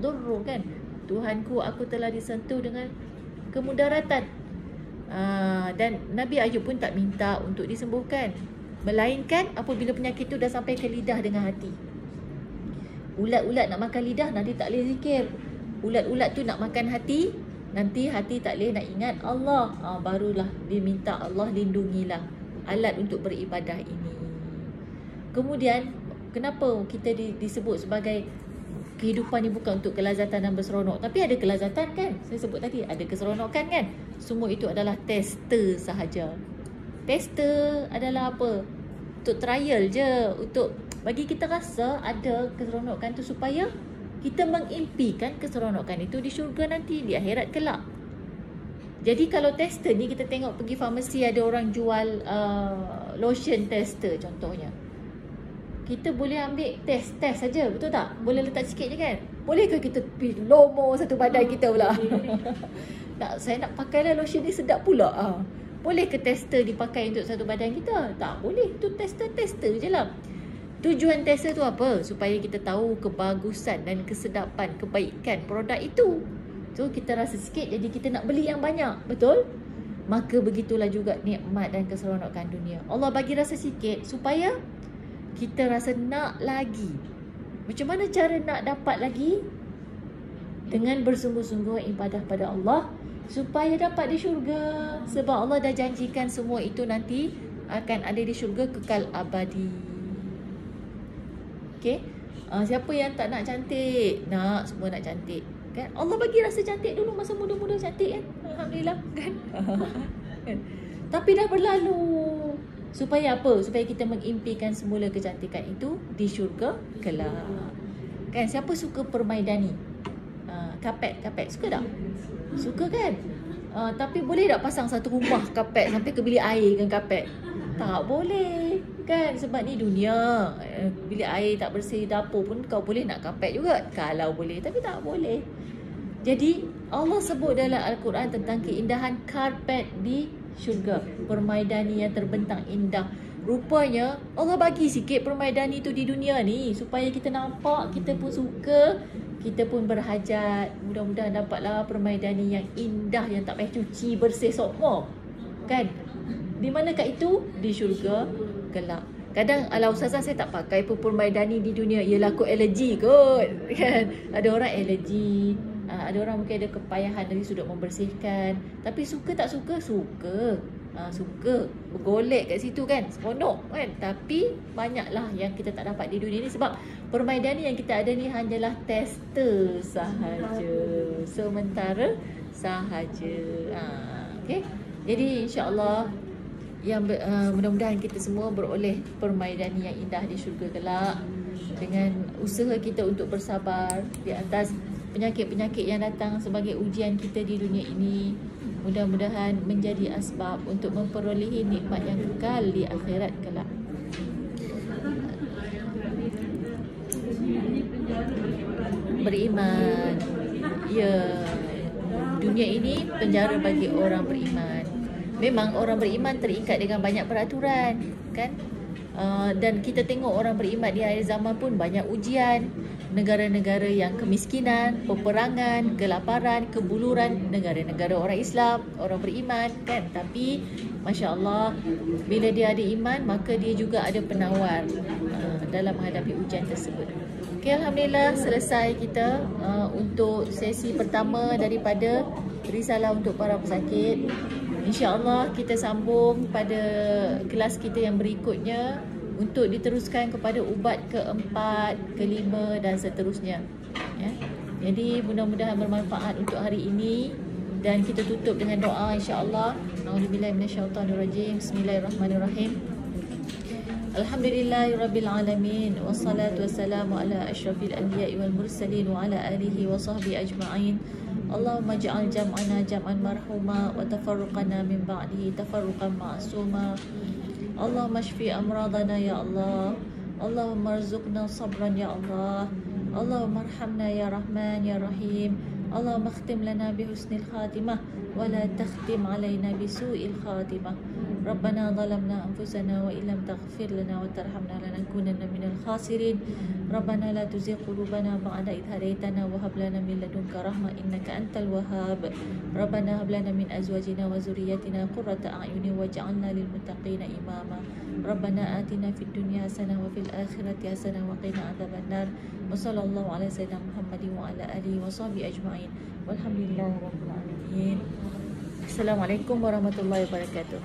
durru kan, Tuhanku, aku telah disentuh dengan kemudaratan. Dan Nabi Ayub pun tak minta untuk disembuhkan, melainkan apabila penyakit tu dah sampai ke lidah dengan hati. Ulat-ulat nak makan lidah, nanti tak boleh zikir. Ulat-ulat tu nak makan hati, nanti hati tak boleh nak ingat Allah. Barulah dia minta Allah lindungilah alat untuk beribadah ini. Kemudian kenapa kita disebut sebagai kehidupan ni bukan untuk kelazatan dan berseronok, tapi ada kelazatan kan? Saya sebut tadi ada keseronokan kan? Semua itu adalah tester sahaja. Tester adalah apa? Untuk trial je, untuk bagi kita rasa ada keseronokan tu supaya kita mengimpikan keseronokan itu di syurga nanti, di akhirat kelak. Jadi kalau tester ni kita tengok pergi farmasi ada orang jual lotion tester contohnya. Kita boleh ambil test saja, betul tak? Boleh letak sikit je kan? Bolehkah kita lomo satu badan kita pula? Saya nak pakailah lotion ni sedap pula. Boleh ke tester dipakai untuk satu badan kita? Tak boleh. Itu tester je lah. Tujuan tester tu apa? Supaya kita tahu kebagusan dan kesedapan, kebaikan produk itu. So kita rasa sikit, jadi kita nak beli yang banyak. Betul? Maka begitulah juga nikmat dan keseronokan dunia. Allah bagi rasa sikit supaya kita rasa nak lagi. Macam mana cara nak dapat lagi? Dengan bersungguh-sungguh ibadah pada Allah supaya dapat di syurga. Sebab Allah dah janjikan semua itu nanti akan ada di syurga kekal abadi. Okay? Siapa yang tak nak cantik? Nak, semua nak cantik kan? Allah bagi rasa cantik dulu masa muda-muda cantik kan? Alhamdulillah kan? Tapi dah berlalu. Supaya apa? Supaya kita mengimpikan semula kecantikan itu di syurga kelak. Kan? Siapa suka permaidani? Kapet suka tak? Suka kan? Tapi boleh tak pasang satu rumah kapet sampai ke bilik air dengan kapet? Tak boleh kan? Sebab ni dunia. Bilik air tak bersih, dapur pun kau boleh nak kapet juga kalau boleh, tapi tak boleh. Jadi Allah sebut dalam Al-Quran tentang keindahan karpet di syurga, permaidani yang terbentang indah. Rupanya Allah bagi sikit permaidani tu di dunia ni supaya kita nampak, kita pun suka, kita pun berhajat. Mudah-mudahan dapatlah permaidani yang indah, yang tak payah cuci, bersih semua. Kan? Di manakah itu? Di syurga kelak. Kadang ala ustazah saya tak pakai permaidani di dunia. Yelah aku alergi kot. Kan? Ada orang alergi. Ada orang mungkin ada kepayahan dari sudut membersihkan. Tapi suka tak suka? Suka. suka bergolek kat situ kan, seronok kan. Tapi banyaklah yang kita tak dapat di dunia ni sebab permaidani yang kita ada ni hanyalah tester sahaja, sementara sahaja. Okay. Jadi insya-Allah yang mudah-mudahan kita semua beroleh permaidani yang indah di syurga kelak dengan usaha kita untuk bersabar di atas penyakit-penyakit yang datang sebagai ujian kita di dunia ini. Mudah-mudahan menjadi asbab untuk memperolehi nikmat yang kekal di akhirat kelak. Beriman. Ya, dunia ini penjara bagi orang beriman. Memang orang beriman terikat dengan banyak peraturan, kan? Dan kita tengok orang beriman di akhir zaman pun banyak ujian. Negara-negara yang kemiskinan, peperangan, kelaparan, kebuluran, negara-negara orang Islam, orang beriman, kan? Tapi Masya Allah, bila dia ada iman, maka dia juga ada penawar dalam menghadapi ujian tersebut. Okay, Alhamdulillah selesai kita untuk sesi pertama daripada risalah untuk para pesakit. InsyaAllah kita sambung pada kelas kita yang berikutnya untuk diteruskan kepada ubat keempat, kelima dan seterusnya. Ya. Jadi mudah-mudahan bermanfaat untuk hari ini dan kita tutup dengan doa insya-Allah. A'udzubillahi minasyaitonirrajim. Bismillahirrahmanirrahim. Alhamdulillahirabbil alamin wassalatu wassalamu ala asyrafil anbiya'i wal mursalin wa ala alihi wa sahbihi ajma'in. Allahumma ja'al jam'ana jam'an marhuma wa tafarruqana min ba'dihi tafarruqan ma'suma. Allahumma shfi amradana ya Allah. Allahumma arzuqna sabran ya Allah. Allahumma arhamna ya Rahman ya Rahim. Allahumma akhtim lana bihusnil khatimah wa la takhtim alaina bisu'il khatimah. Rabbana zalamna anfusana wa illam taghfir lana wa tarhamna lanakunanna minal khasirin. Rabbana la tuzigh qulubana ba'da idh hadaytana wa hab lana min ladunka rahmah innaka antal wahhab. Rabbana hab lana min azwajina wa zurriyyatina qurrata a'yunin waj'alna lil muttaqina imama. Rabbana atina fid dunya hasanah wa fil akhirati hasanah wa qina adzabannar. Wa sallallahu ala sayyidina Muhammadin wa ala alihi wa sahbihi ajma'in. Walhamdulillahirabbil alamin. Assalamualaikum warahmatullahi wabarakatuh.